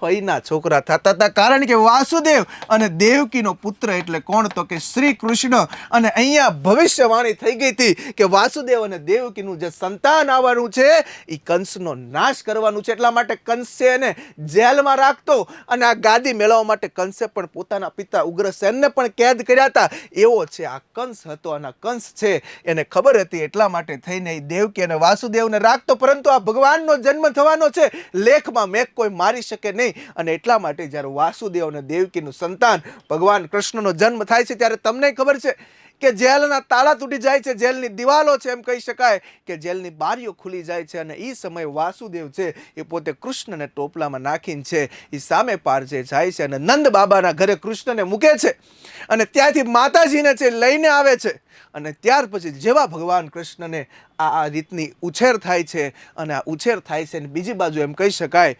ફઈના છોકરા થતા હતા. કારણ કે વાસુદેવ અને દેવકીનો પુત્ર એટલે કોણ? તો કે શ્રી કૃષ્ણ. અને અહીંયા ભવિષ્યવાણી થઈ ગઈ હતી કે વાસુદેવ અને દેવકીનું જે સંતાન આવવાનું છે એ કંસનો નાશ કરવાનું છે. એટલા માટે કંસે એને જેલમાં રાખતો અને આ ગાદી મેળવવા માટે કંસે પણ પોતાના પિતા ઉગ્રસેનને પણ કેદ કર્યા હતા. એવો છે આ કંસ હતો. અને કંસ છે એને ખબર હતી, એટલા માટે થઈને દેવકી અને વાસુદેવને રાખતો. પરંતુ આ ભગવાનનો જન્મ થવાનો છે, લેખમાં મેઘ કોઈ મારી શકે નહીં. અને એટલા માટે જ્યારે વાસુદેવ અને દેવકીનું સંતાન ભગવાન કૃષ્ણનો જન્મ થાય છે ત્યારે તમને ખબર છે કે જેલના તાળા તૂટી જાય છે, જેલની દિવાલો છે, એમ કહી શકાય કે જેલની બારીઓ ખુલી જાય છે. અને એ સમયે વાસુદેવ છે એ પોતે કૃષ્ણને ટોપલામાં નાખીને છે એ સામે પાર જે જાય છે અને નંદ બાબાના ઘરે કૃષ્ણને મૂકે છે. અને ત્યાંથી માતાજીને છે લઈને આવે છે. અને ત્યાર પછી જેવા ભગવાન કૃષ્ણને આ રીતની ઉછેર થાય છે, અને આ ઉછેર થાય છે, અને બીજી બાજુ એમ કહી શકાય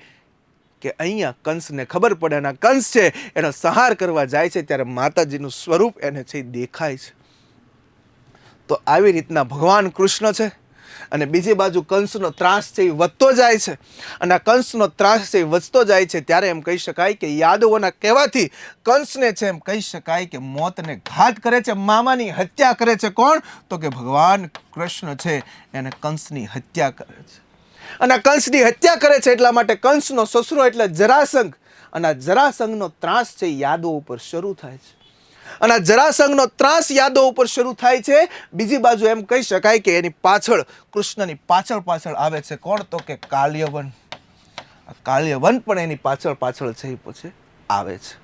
કે અહીંયા કંસને ખબર પડે અને કંસ છે એનો સંહાર કરવા જાય છે ત્યારે માતાજીનું સ્વરૂપ એને છે દેખાય છે. તો આવી રીતના ભગવાન કૃષ્ણ છે. અને બીજી બાજુ કંસનો ત્રાસ છે એ વધતો જાય છે. અને આ કંસનો ત્રાસ છે એ વધતો જાય છે ત્યારે એમ કહી શકાય કે યાદવોના કહેવાથી કંસને છે એમ કહી શકાય કે મોતને ઘાત કરે છે, મામાની હત્યા કરે છે. કોણ? તો કે ભગવાન કૃષ્ણ છે એને કંસની હત્યા કરે છે. અને કંસની હત્યા કરે છે એટલા માટે કંસનો સસરો એટલે જરાસંઘ. અને આ જરાસંઘનો ત્રાસ છે યાદવો ઉપર શરૂ થાય છે. અને આ જરાસંઘનો ત્રાસ યાદવો ઉપર શરૂ થાય છે. બીજી બાજુ એમ કહી શકાય કે એની પાછળ, કૃષ્ણની પાછળ આવે છે કોણ? તો કે કાલ્યવન. કાલ્યવન પણ એની પાછળ છે એ પછી આવે છે.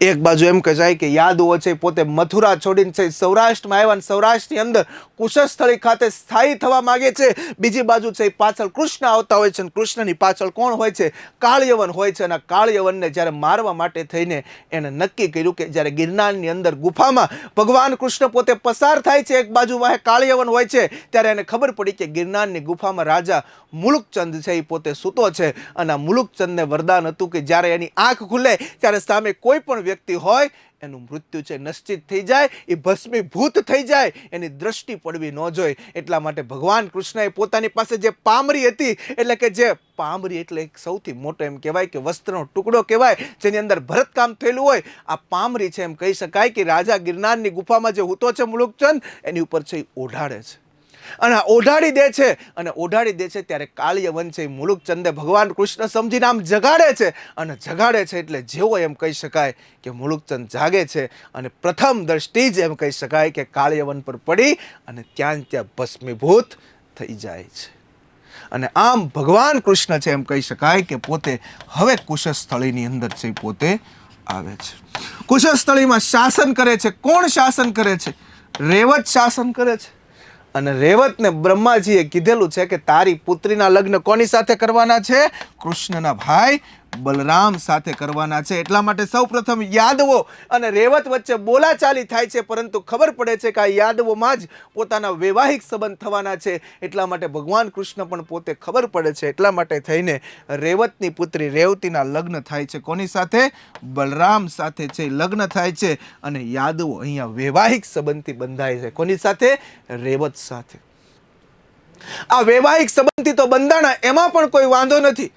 એક બાજુ એમ કહેવાય કે યાદવો છે પોતે મથુરા છોડીને છે સૌરાષ્ટ્રમાં આવ્યા, સૌરાષ્ટ્રની અંદર કુશસ્થળી ખાતે સ્થાયી થવા માંગે છે. બીજી બાજુ છે પાછળ કૃષ્ણ આવતા હોય છે, અને કૃષ્ણની પાછળ કોણ હોય છે? કાળયવન હોય છે. અને કાળયવનને જ્યારે મારવા માટે થઈને એને નક્કી કર્યું કે જ્યારે ગિરનારની અંદર ગુફામાં ભગવાન કૃષ્ણ પોતે પસાર થાય છે, એક બાજુમાં કાળયવન હોય છે, ત્યારે એને ખબર પડી કે ગિરનારની ગુફામાં રાજા મુલુકચંદ છે એ પોતે સૂતો છે. અને આ મુલુકચંદને વરદાન હતું કે જ્યારે એની આંખ ખુલે ત્યારે સામે કોઈ પણ વ્યક્તિ હોય એનું મૃત્યુ છે નિશ્ચિત થઈ જાય, એ ભસ્મીભૂત થઈ જાય, એની દ્રષ્ટિ પડવી ન જોઈએ. એટલા માટે ભગવાન કૃષ્ણએ પોતાની પાસે જે પામરી હતી, એટલે કે જે પામરી એટલે એક સૌથી મોટો એમ કહેવાય કે વસ્ત્રનો ટુકડો કહેવાય જેની અંદર ભરતકામ થયેલું હોય, આ પામરી છે એમ કહી શકાય કે રાજા ગિરનારની ગુફામાં જે હૂતો છે મુલુકચંદ એની ઉપર છે ઓઢાડે છે. અને ઓઢાડી દે છે. અને ઓઢાડી દે છે ત્યારે કાળયવન છે મુલુકચંદે ભગવાન કૃષ્ણ સમજીને આમ જગાડે છે. અને જગાડે છે એટલે જેવો એમ કહી શકાય કે મુલુકચંદ જાગે છે અને પ્રથમ દ્રષ્ટિ જ એમ કહી શકાય કે કાળયવન પર પડી અને ત્યાં ભસ્મીભૂત થઈ જાય છે. અને આમ ભગવાન કૃષ્ણ છે એમ કહી શકાય કે પોતે હવે કુશસ્થળીની અંદર છે પોતે આવે છે. કુશસ્થળીમાં શાસન કરે છે. કોણ શાસન કરે છે? રેવત શાસન કરે છે. અને રેવતને બ્રહ્માજીએ કીધેલું છે કે તારી પુત્રીના લગ્ન કોની સાથે કરવાના છે? કૃષ્ણના ભાઈ બલરામ સાથે કરવાના છે. એટલા માટે સૌપ્રથમ યાદવો અને રેવત વચ્ચે બોલાચાલી થાય છે, પરંતુ ખબર પડે છે કે આ યાદવોમાં જ પોતાના વૈવાહિક સંબંધ થવાના છે. એટલા માટે ભગવાન કૃષ્ણ પણ પોતે ખબર પડે છે. એટલા માટે થઈને રેવતની પુત્રી રેવતીના લગ્ન થાય છે. કોની સાથે? બલરામ સાથે છે લગ્ન થાય છે. અને યાદવો અહીંયા વૈવાહિક સંબંધથી બંધાય છે. કોની સાથે? રેવત સાથે. આ વૈવાહિક સંબંધથી તો બંધાણા, એમાં પણ કોઈ વાંધો નથી,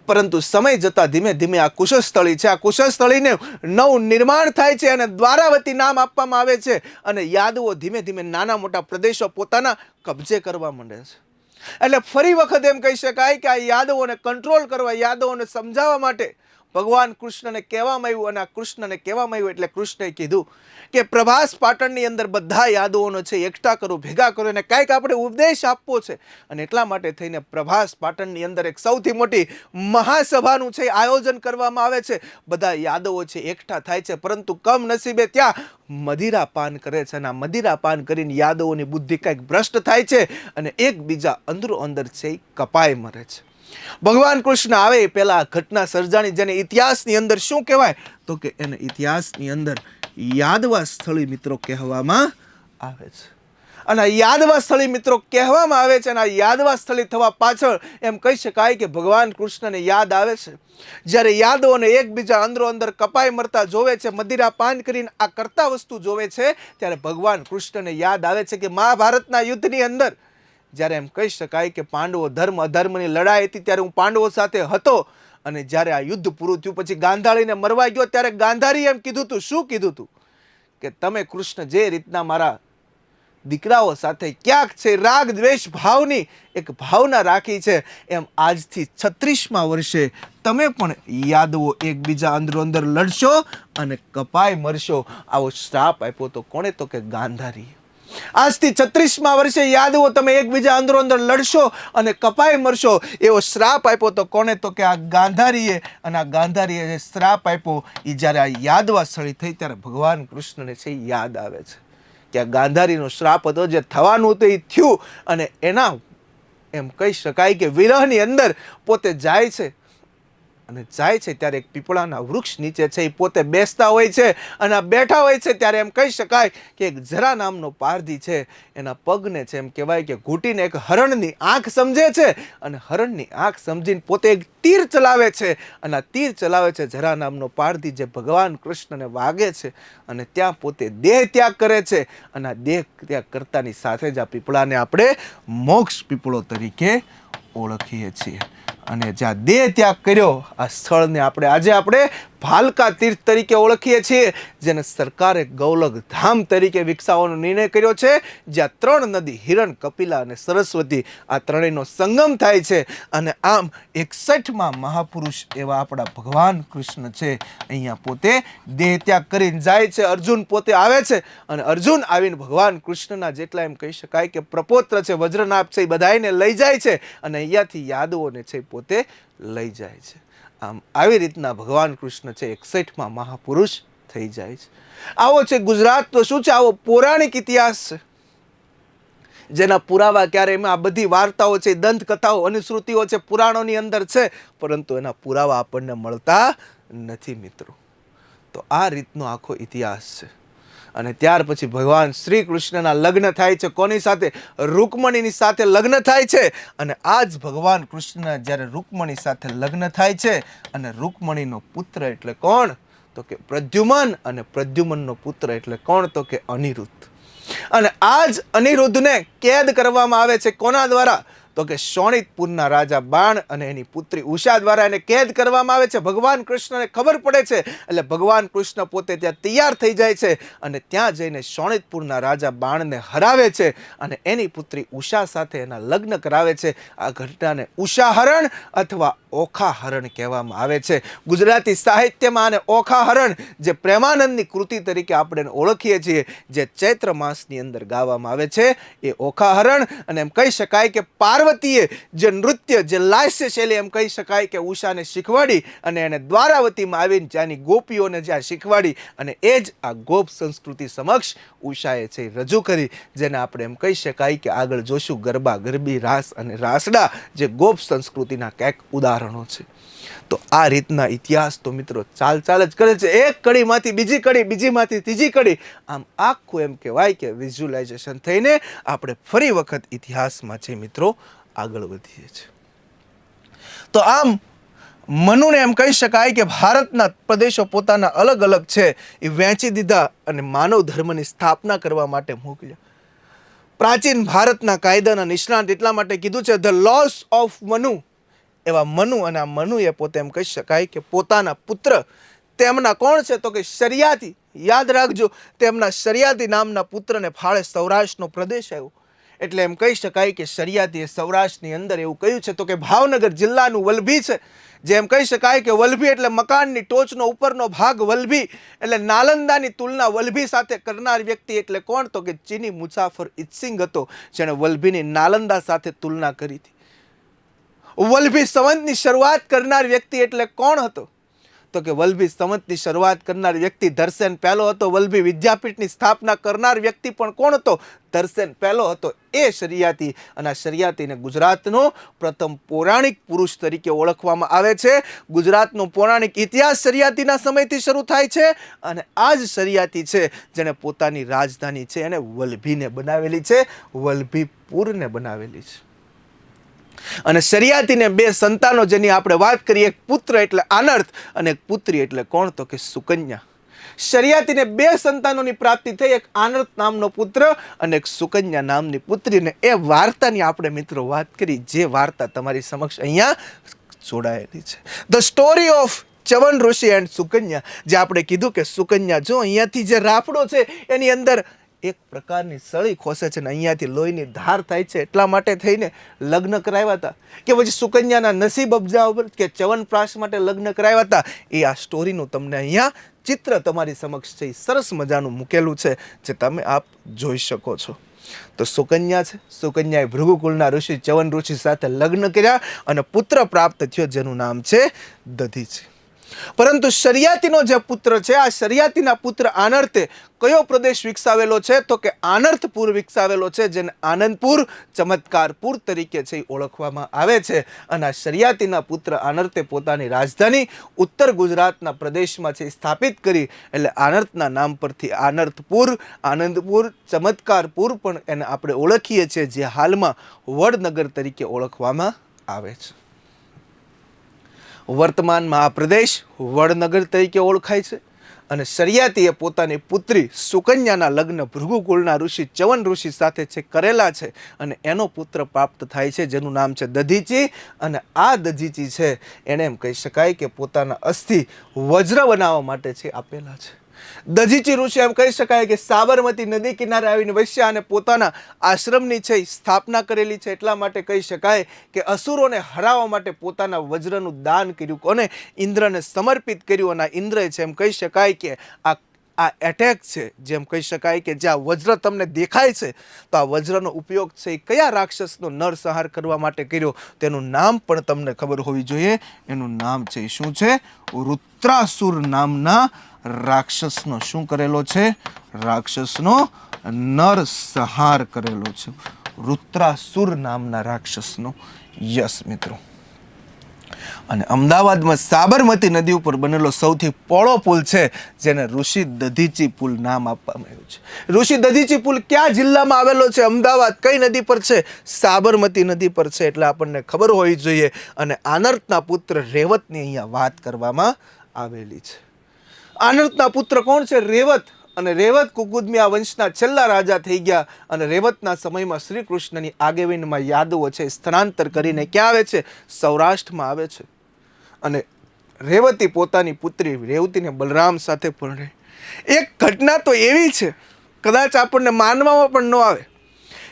પરંતુ સમય જતા ધીમે ધીમે આ કુશસ્થળી છે, આ કુશસ્થળીને નવું નિર્માણ થાય છે અને દ્વારાવતી નામ આપવામાં આવે છે. અને યાદવો ધીમે ધીમે નાના મોટા પ્રદેશો પોતાના કબજે કરવા માંડે છે. એટલે ફરી વખત એમ કહી શકાય કે આ યાદવોને કંટ્રોલ કરવા, યાદવોને સમજાવવા માટે ભગવાન કૃષ્ણને કહેવામાં આવ્યું. અને આ કૃષ્ણને કહેવામાં આવ્યું એટલે કૃષ્ણએ કીધું કે પ્રભાસ પાટણની અંદર બધા યાદવોનો છે એકઠા કરો, ભેગા કરો, અને કાંઈક આપણે ઉપદેશ આપવો છે. અને એટલા માટે થઈને પ્રભાસ પાટણની અંદર એક સૌથી મોટી મહાસભાનું છે આયોજન કરવામાં આવે છે. બધા યાદવો છે એકઠા થાય છે, પરંતુ કમનસીબે ત્યાં મદિરા પાન કરે છે. અને આ મદિરા પાન કરીને યાદવોની બુદ્ધિ કંઈક ભ્રષ્ટ થાય છે અને એકબીજા અંદરો અંદર છે કપાઈ મરે છે. ભગવાન કૃષ્ણ આવે એ પહેલા આ ઘટના સર્જાણી, જેને ઇતિહાસની અંદર શું કહેવાય તો કે એને ઇતિહાસની અંદર યાદવા સ્થળી મિત્રો કહેવામાં આવે છે. અને આ યાદવા સ્થળી મિત્રો કહેવામાં આવે છે. અને આ યાદવા સ્થળી થવા પાછળ એમ કહી શકાય કે ભગવાન કૃષ્ણને યાદ આવે છે. જ્યારે યાદવોને એકબીજા અંદરો અંદર કપાઈ મરતા જોવે છે, મદિરા પાન કરીને આ કરતા વસ્તુ જોવે છે, ત્યારે ભગવાન કૃષ્ણને યાદ આવે છે કે મહાભારતના યુદ્ધની અંદર જ્યારે એમ કહી શકાય કે પાંડવો ધર્મ અધર્મની લડાઈ હતી, ત્યારે હું પાંડવો સાથે હતો. અને જ્યારે આ યુદ્ધ પૂરું થયું પછી ગાંધારીને મરવા ગયો, ત્યારે ગાંધારીએ એમ કીધું હતું, શું કીધું હતું કે તમે કૃષ્ણ જે રીતના મારા દીકરાઓ સાથે ક્યાંક છે રાગ દ્વેષ ભાવની એક ભાવના રાખી છે, એમ આજથી 36મા વર્ષે તમે પણ યાદવો એકબીજા અંદરો અંદર લડશો અને કપાઈ મરશો. આવો શ્રાપ આપ્યો તો કોણે? તો કે ગાંધારી. આજથી 36મા વર્ષે યાદવો તમે એકબીજા અંદરો અંદર લડશો અને કપાઈ મરશો, એવો શ્રાપ આપ્યો તો કોને? તો કે આ ગાંધારીએ. અને આ ગાંધારીએ જે શ્રાપ આપ્યો એ જ્યારે આ યાદવા સ્થળી થઈ ત્યારે ભગવાન કૃષ્ણને છે યાદ આવે છે કે આ ગાંધારીનો શ્રાપ હતો, જે થવાનું હતું એ થયું. અને એના એમ કહી શકાય કે વિરહની અંદર પોતે જાય છે. અને જાય છે ત્યારે એક પીપળાના વૃક્ષ નીચે છે એ પોતે બેસતા હોય છે અને બેઠા હોય છે. ત્યારે એમ કહી શકાય કે એક જરા નામનો પારધી છે, એના પગને છે એમ કહેવાય કે ઘૂંટીને એક હરણની આંખ સમજે છે. અને હરણની આંખ સમજીને પોતે એક તીર ચલાવે છે. અને આ તીર ચલાવે છે જરા નામનો પારધી, જે ભગવાન કૃષ્ણને વાગે છે. અને ત્યાં પોતે દેહ ત્યાગ કરે છે. અને આ દેહ ત્યાગ કરતાની સાથે જ આ પીપળાને આપણે મોક્ષ પીપળો તરીકે ઓળખીએ છીએ. અને જ્યાં દેહ ત્યાગ કર્યો આ સ્થળને આજે આપણે ભાલકા તીર્થ તરીકે ઓળખીએ છીએ, જેને સરકારે ગૌલક ધામ તરીકે વિકસાવવાનો નિર્ણય કર્યો છે, જ્યાં 3 નદી હિરણ, કપિલા અને સરસ્વતી આ ત્રણેયનો સંગમ થાય છે. અને આમ 61માં મહાપુરુષ એવા આપણા ભગવાન કૃષ્ણ છે અહીંયા પોતે દેહ ત્યાગ કરીને જાય છે. અર્જુન પોતે આવે છે અને અર્જુન આવીને ભગવાન કૃષ્ણના જેટલા એમ કહી શકાય કે પ્રપોત્ર છે, વજ્રનાભ છે, એ બધાને લઈ જાય છે. અને અહીંયાથી યાદવોને છે પોતે લઈ જાય છે. આમ આવી રીતના ભગવાન કૃષ્ણ છે 61માં મહાપુરુષ થઈ જાય છે. આવો છે ગુજરાત તો શું છે, આવો પૌરાણિક ઇતિહાસ છે, જેના પુરાવા ક્યારે એમાં આ બધી વાર્તાઓ છે, દંતકથાઓ, અનુશ્રુતિઓ છે, પુરાણોની અંદર છે, પરંતુ એના પુરાવા આપણને મળતા નથી મિત્રો. તો આ રીતનો આખો ઇતિહાસ છે. અને ત્યાર પછી ભગવાન શ્રી કૃષ્ણના લગ્ન થાય છે. કોની સાથે? રૂકમણીની સાથે લગ્ન થાય છે. અને આજ ભગવાન કૃષ્ણના જ્યારે રૂકમણી સાથે લગ્ન થાય છે અને રૂકમણીનો પુત્ર એટલે કોણ? તો કે પ્રદ્યુમન. અને પ્રદ્યુમનનો પુત્ર એટલે કોણ? તો કે અનિરુદ્ધ. અને આજ અનિરુદ્ધને કેદ કરવામાં આવે છે. કોના દ્વારા? તો કે શોણિતપુરના રાજા બાણ અને એની પુત્રી ઉષા દ્વારા એને કેદ કરવામાં આવે છે. ભગવાન કૃષ્ણને ખબર પડે છે એટલે ભગવાન કૃષ્ણ પોતે ત્યાં તૈયાર થઈ જાય છે અને ત્યાં જઈને શોણિતપુરના રાજા બાણને હરાવે છે અને એની પુત્રી ઉષા સાથે એના લગ્ન કરાવે છે. આ ઘટનાને ઉષાહરણ અથવા ઓખાહરણ કહેવામાં આવે છે. ગુજરાતી સાહિત્યમાં આને ઓખાહરણ, જે પ્રેમાનંદની કૃતિ તરીકે આપણે ઓળખીએ છીએ, જે ચૈત્ર માસની અંદર ગાવામાં આવે છે, એ ઓખાહરણ. અને એમ કહી શકાય કે પાર્વતીએ જે નૃત્ય, જે લાસ્ય શૈલી એમ કહી શકાય કે ઉષાને શીખવાડી અને એને દ્વારાવતીમાં આવીને ત્યાંની ગોપીઓને જ્યાં શીખવાડી અને એ જ આ ગોપ સંસ્કૃતિ સમક્ષ ઉષાએ છે રજૂ કરી, જેને આપણે એમ કહી શકાય કે આગળ જોશું ગરબા, ગરબી, રાસ અને રાસડા, જે ગોપ સંસ્કૃતિના ક્યાંક ઉદાહરણ કારણો છે. તો આ રીતના ઇતિહાસ તો મિત્રો ચાલ જ કરે છે, એક કડીમાંથી બીજી કડી, બીજીમાંથી ત્રીજી કડી, આમ આખું એમ કહેવાય કે વિઝ્યુલાઇઝેશન થઈને આપણે ફરી વખત ઇતિહાસમાં છે મિત્રો આગળ વધીએ છીએ. તો આમ મનુને એમ કહી શકાય કે ભારતના પ્રદેશો પોતાના અલગ અલગ છે એ વહેંચી દીધા અને માનવ ધર્મની સ્થાપના કરવા માટે મોકલ્યા. પ્રાચીન ભારતના કાયદાના નિષ્ણાંત એટલા માટે કીધું છે ધ લોસ ઓફ મનુ. એવા મનુ, અને આ મનુએ પોતે એમ કહી શકાય કે પોતાના પુત્ર તેમના કોણ છે તો કે શરિયાતી, યાદ રાખજો, તેમના શરિયાતી નામના પુત્રને ફાળે સૌરાષ્ટ્રનો પ્રદેશ આવ્યો. એટલે એમ કહી શકાય કે શરિયાતીએ સૌરાષ્ટ્રની અંદર એવું કહ્યું છે તો કે ભાવનગર જિલ્લાનું વલભી છે. જે એમ કહી શકાય કે વલભી એટલે મકાનની ટોચનો ઉપરનો ભાગ વલભી, એટલે નાલંદાની તુલના વલભી સાથે કરનાર વ્યક્તિ એટલે કોણ તો કે ચીની મુસાફર ઇત્સિંગ હતો, જેણે વલભીની નાલંદા સાથે તુલના કરી હતી. વલભી સંવંતની શરૂઆત કરનાર વ્યક્તિ એટલે કોણ હતો તો કે વલભી સંવંતની શરૂઆત કરનાર વ્યક્તિ ધરસેન પહેલો હતો. વલભી વિદ્યાપીઠની સ્થાપના કરનાર વ્યક્તિ પણ કોણ હતો? ધરસેન પહેલો હતો. એ શરિયાતી, અને આ શરિયાતીને ગુજરાતનો પ્રથમ પૌરાણિક પુરુષ તરીકે ઓળખવામાં આવે છે. ગુજરાતનો પૌરાણિક ઇતિહાસ શરિયાતીના સમયથી શરૂ થાય છે, અને આ જ શરિયાતી છે જેણે પોતાની રાજધાની છે એને વલભીને બનાવેલી છે, વલભીપુરને બનાવેલી છે. અને શરિયાતીને બે સંતાનો જેની આપણે વાત કરીએ, એક પુત્ર એટલે આનર્થ અને એક પુત્રી એટલે કોણ તો કે સુકન્યા. શરિયાતીને બે સંતાનોની પ્રાપ્તિ થઈ, એક આનર્થ નામનો પુત્ર અને એક સુકન્યા નામની પુત્રી. ને એ વાર્તાની આપણે મિત્રો વાત કરી, જે વાર્તા તમારી સમક્ષ અહીંયા જોડાયેલી છે, the story of Chyavan Rishi and Sukanya. જે આપણે કીધું કે સુકન્યા જો અહીંયાથી જે રાફડો છે એની અંદર એક પ્રકારની સળી ખોસે છે ને અહીંયાથી લોહીની ધાર થાય છે, એટલા માટે થઈને લગ્ન કરાવ્યા હતા, કે પછી સુકન્યાના નસીબ અબજાવ કે ચ્યવનપ્રાશ માટે લગ્ન કરાવ્યા હતા. એ આ સ્ટોરીનું તમને અહીંયા ચિત્ર તમારી સમક્ષ છે સરસ મજાનું મૂકેલું છે, જે તમે આપ જોઈ શકો છો. તો સુકન્યા છે, સુકન્યાએ ભૃગુકુળના ઋષિ ચ્યવન ઋષિ સાથે લગ્ન કર્યા અને પુત્ર પ્રાપ્ત થયો જેનું નામ છે દધીચી. પરંતુ શરિયાતીનો જે પુત્ર છે, આ શરિયાતીના પુત્ર આનર્થે કયો પ્રદેશ વિકસાવેલો છે તો કે આનર્થપુર વિકસાવેલો છે, જેને આનંદપુર, ચમત્કારપુર તરીકે છે ઓળખવામાં આવે છે. અને આ શરિયાતીના પુત્ર આનર્થે પોતાની રાજધાની ઉત્તર ગુજરાતના પ્રદેશમાં છે સ્થાપિત કરી, એટલે આનર્થના નામ પરથી આનર્થપુર, આનંદપુર, ચમત્કારપુર પણ એને આપણે ઓળખીએ છીએ, જે હાલમાં વડનગર તરીકે ઓળખવામાં આવે છે. વર્તમાનમાં આ પ્રદેશ વડનગર તરીકે ઓળખાય છે. અને શરિયાતીએ પોતાની પુત્રી સુકન્યાના લગ્ન ભૃગુકુળના ઋષિ ચ્યવન ઋષિ સાથે છે કરેલા છે, અને એનો પુત્ર પ્રાપ્ત થાય છે જેનું નામ છે દધીચી. અને આ દધીચી છે એને એમ કહી શકાય કે પોતાના અસ્થિ વજ્ર બનાવવા માટે છે આપેલા છે. દધીચી ઋષિ એમ કહી શકાય કે સાબરમતી નદી કિનારે આવીને વસ્યા અને પોતાના આશ્રમની છે સ્થાપના કરેલી છે, એટલા માટે કહી શકાય કે અસુરોને હરાવવા માટે પોતાના વજ્રનું દાન કર્યું, કોને? ઇન્દ્રને સમર્પિત કર્યું. અને ઇન્દ્રએ છે એમ કહી શકાય કે આ એટેક છે, જેમ કહી શકાય કે જ્યાં વજ્ર તમને દેખાય છે, તો આ વજ્રનો ઉપયોગ છે એ કયા રાક્ષસનો નરસંહાર કરવા માટે કર્યો તેનું નામ પણ તમને ખબર હોવી જોઈએ. એનું નામ છે શું છે? વૃત્રાસુર નામના રાક્ષસનો શું કરેલો છે? રાક્ષસનો નરસંહાર કરેલો છે, વૃત્રાસુર નામના રાક્ષસનો. યસ મિત્રો. અને અમદાવાદમાં સાબરમતી નદી ઉપર બનેલો સૌથી પહોળો પુલ છે, જેને ઋષિ દધીચી પુલ નામ આપવામાં આવ્યું છે. ઋષિ દધીચી પુલ કયા જિલ્લામાં આવેલો છે? અમદાવાદ. કઈ નદી પર છે? સાબરમતી નદી પર છે, એટલે આપણને ખબર હોવી જોઈએ. અને આનર્થના પુત્ર રેવતની અહીંયા વાત કરવામાં આવેલી છે. આનર્થના પુત્ર કોણ છે? રેવત. અને રેવત કુકુદમિયા વંશના છેલ્લા રાજા થઈ ગયા. અને રેવતના સમયમાં શ્રી કૃષ્ણની આગેવાનીમાં યાદવો છે સ્થળાંતર કરીને ક્યાં આવે છે? સૌરાષ્ટ્રમાં આવે છે. અને રેવતી પોતાની પુત્રી રેવતીને બલરામ સાથે પરણે. એક ઘટના તો એવી છે, કદાચ આપણને માનવામાં પણ ન આવે,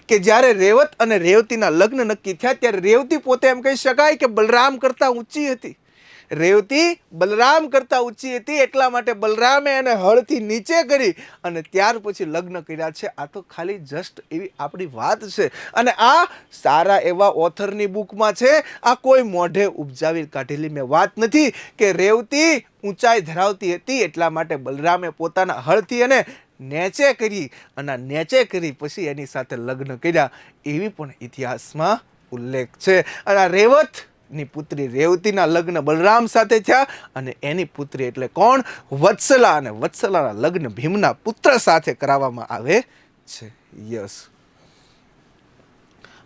કે જ્યારે રેવત અને રેવતીના લગ્ન નક્કી થયા ત્યારે રેવતી પોતે એમ કહી શકાય કે બલરામ કરતાં ઊંચી હતી. રેવતી બલરામ કરતાં ઊંચી હતી, એટલા માટે બલરામે એને હળથી નીચે કરી અને ત્યાર પછી લગ્ન કર્યા છે. આ તો ખાલી જસ્ટ એવી આપણી વાત છે, અને આ સારા એવા ઓથરની બુકમાં છે. આ કોઈ મોઢે ઉપજાવી કાઢેલી મેં વાત નથી કે રેવતી ઊંચાઈ ધરાવતી હતી એટલા માટે બલરામે પોતાના હળથી એને નેચે કરી, અને નેચે કરી પછી એની સાથે લગ્ન કર્યા, એવી પણ ઇતિહાસમાં ઉલ્લેખ છે. અને આ રેવત ની પુત્રી રેવતીના લગ્ન બલરામ સાથે થયા અને એની પુત્રી એટલે કોણ? વત્સલા. અને વત્સલાના લગ્ન ભીમના પુત્ર સાથે કરાવવામાં આવે છે. યસ.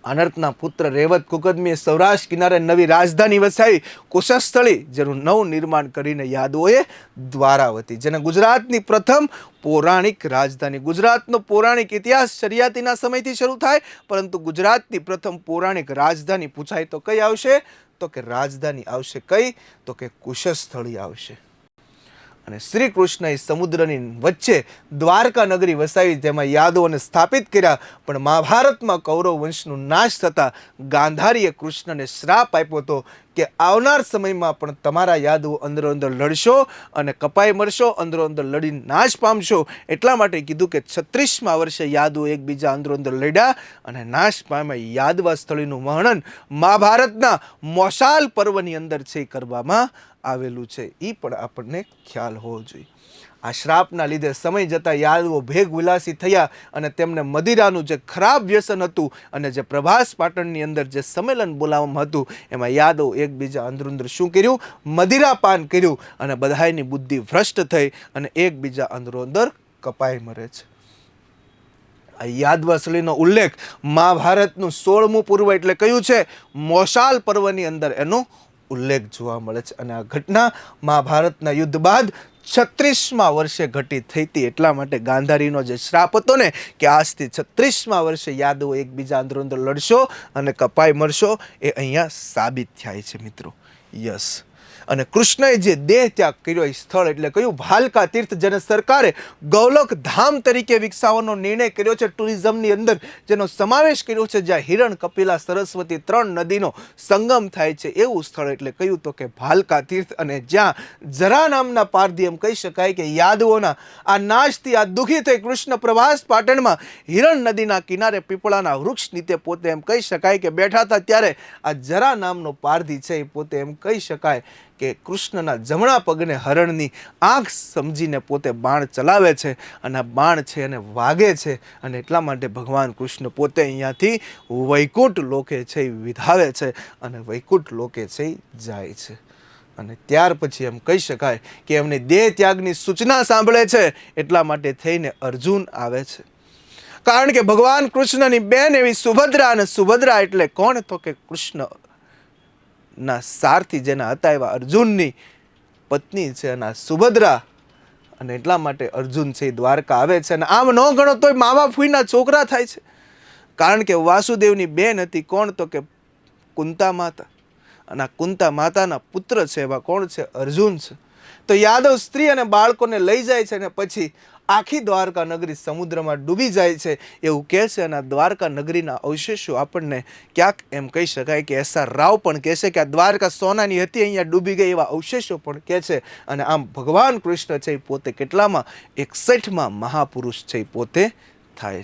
અનર્કના પુત્ર રેવત કુકદમીએ સૌરાષ્ટ્ર કિનારે નવી રાજધાની વસાવી કુશસ્થળી, જેનું નવું નિર્માણ કરીને યાદવોએ દ્વારાવતી, જેને ગુજરાતની પ્રથમ પૌરાણિક રાજધાની. ગુજરાતનો પૌરાણિક ઇતિહાસ શરૂઆતીના સમયથી શરૂ થાય, પરંતુ ગુજરાતની પ્રથમ પૌરાણિક રાજધાની પૂછાય તો કઈ આવશે? તો કે રાજધાની આવશે કઈ? તો કે કુશસ્થળી આવશે. અને શ્રી કૃષ્ણએ સમુદ્રની વચ્ચે દ્વારકા નગરી વસાવી, તેમાં યાદવોને સ્થાપિત કર્યા. પણ મહાભારતમાં કૌરવ વંશનું નાશ થતા ગાંધારીએ કૃષ્ણને શ્રાપ આપ્યો હતો કે આવનાર સમયમાં પણ તમારા યાદવો અંદરો અંદર લડશો અને કપાઈ મરશો, અંદરો અંદર લડી નાશ પામશો. એટલા માટે કીધું કે 36મા વર્ષે યાદવો એકબીજા અંદરો અંદર લડ્યા અને નાશ પામ્યા. યાદવા સ્થળીનું વર્ણન મહાભારતના મોશાલ પર્વની અંદર છે કરવામાં આવેલું છે. એ પણ આપણને ખ્યાલ હોવો જોઈએ. આ શ્રાપના લીધે સમય જતાં યાદવો ભેગ વિલાસી થયા અને તેમને મદિરાનું જે ખરાબ વ્યસન હતું અને જે પ્રભાસ પાટણની અંદર જે સંમેલન બોલાવવામાં હતું, એમાં યાદવ એકબીજા અંદરોઅંદર શું કર્યું? મદિરાપાન કર્યું અને બધાની બુદ્ધિ ભ્રષ્ટ થઈ અને એકબીજા અંદરોઅંદર કપાઈ મરે છે. આ યાદવાસળીનો ઉલ્લેખ મહાભારતનું 16મું પૂર્વ એટલે કયું છે? મોશાલ પર્વની અંદર એનો ઉલ્લેખ જોવા મળે છે. અને આ ઘટના મહાભારતના યુદ્ધ બાદ 36મા વર્ષે ઘટિત થઈ હતી. એટલા માટે ગાંધારીનો જે શ્રાપ હતો ને કે આજથી 36મા વર્ષે યાદવો એકબીજા અંદરો અંદર લડશો અને કપાઈ મરશો, એ અહીંયા સાબિત થાય છે મિત્રો. યસ. અને કૃષ્ણએ જે દેહ ત્યાગ કર્યો એ સ્થળ એટલે કયું? ભાલકા તીર્થ, જેને સરકારે ગૌલોક ધામ તરીકે વિકસાવવાનો નિર્ણય કર્યો છે ટુરિઝમની અંદર, જેનો સમાવેશ કર્યો છે જ્યાં હિરણ, કપિલા, સરસ્વતી 3 નદીનો સંગમ થાય છે એવું સ્થળ એટલે કયું? તો કે ભાલકા તીર્થ. અને જ્યાં જરા નામના પારધી, એમ કહી શકાય કે યાદવોના આ નાશથી આ દુઃખી થઈ કૃષ્ણ પ્રભાસ પાટણમાં હિરણ નદીના કિનારે પીપળાના વૃક્ષ નીચે પોતે એમ કહી શકાય કે બેઠા હતા, ત્યારે આ જરા નામનો પારધી છે એ પોતે એમ કહી શકાય કે કૃષ્ણના જમણા પગને હરણની આંખ સમજીને પોતે બાણ ચલાવે છે અને બાણ છે એને વાગે છે. અને એટલા માટે ભગવાન કૃષ્ણ પોતે અહીંયાથી વૈકુંઠ લોકે છે વિધાવે છે અને વૈકુંઠ લોકે છે જાય છે. અને ત્યાર પછી એમ કહી શકાય કે એમની દેહ ત્યાગની સૂચના સાંભળે છે, એટલા માટે થઈને અર્જુન આવે છે. કારણ કે ભગવાન કૃષ્ણની બેન એવી સુભદ્રા, અને સુભદ્રા એટલે કોણ? તો કે કૃષ્ણ ના સારથી જેના હતા એવા અર્જુનની પત્ની છે અને સુભદ્રા. અને એટલા માટે અર્જુન છે દ્વારકા આવે છે. અને આમ ન ગણો તોય મામા ફૂઈના છોકરા થાય છે. કારણ કે વાસુદેવની બેન હતી કોણ? તો કે કુંતા માતા. અને આ કુંતા માતાના પુત્ર છે એવા કોણ છે? અર્જુન છે. તો યાદવ સ્ત્રી અને બાળકોને લઈ જાય છે અને પછી આખી દ્વારકા નગરી સમુદ્રમાં ડૂબી જાય છે એવું કહે છે. અને આ દ્વારકા નગરીના અવશેષો આપણને ક્યાંક એમ કહી શકાય કે એસ.આર. રાવ પણ કહે છે કે આ દ્વારકા સોનાની હતી, અહીંયા ડૂબી ગઈ, એવા અવશેષો પણ કહે છે. અને આમ ભગવાન કૃષ્ણ છે એ પોતે કેટલામાં? 61માં મહાપુરુષ છે એ પોતે થાય છે.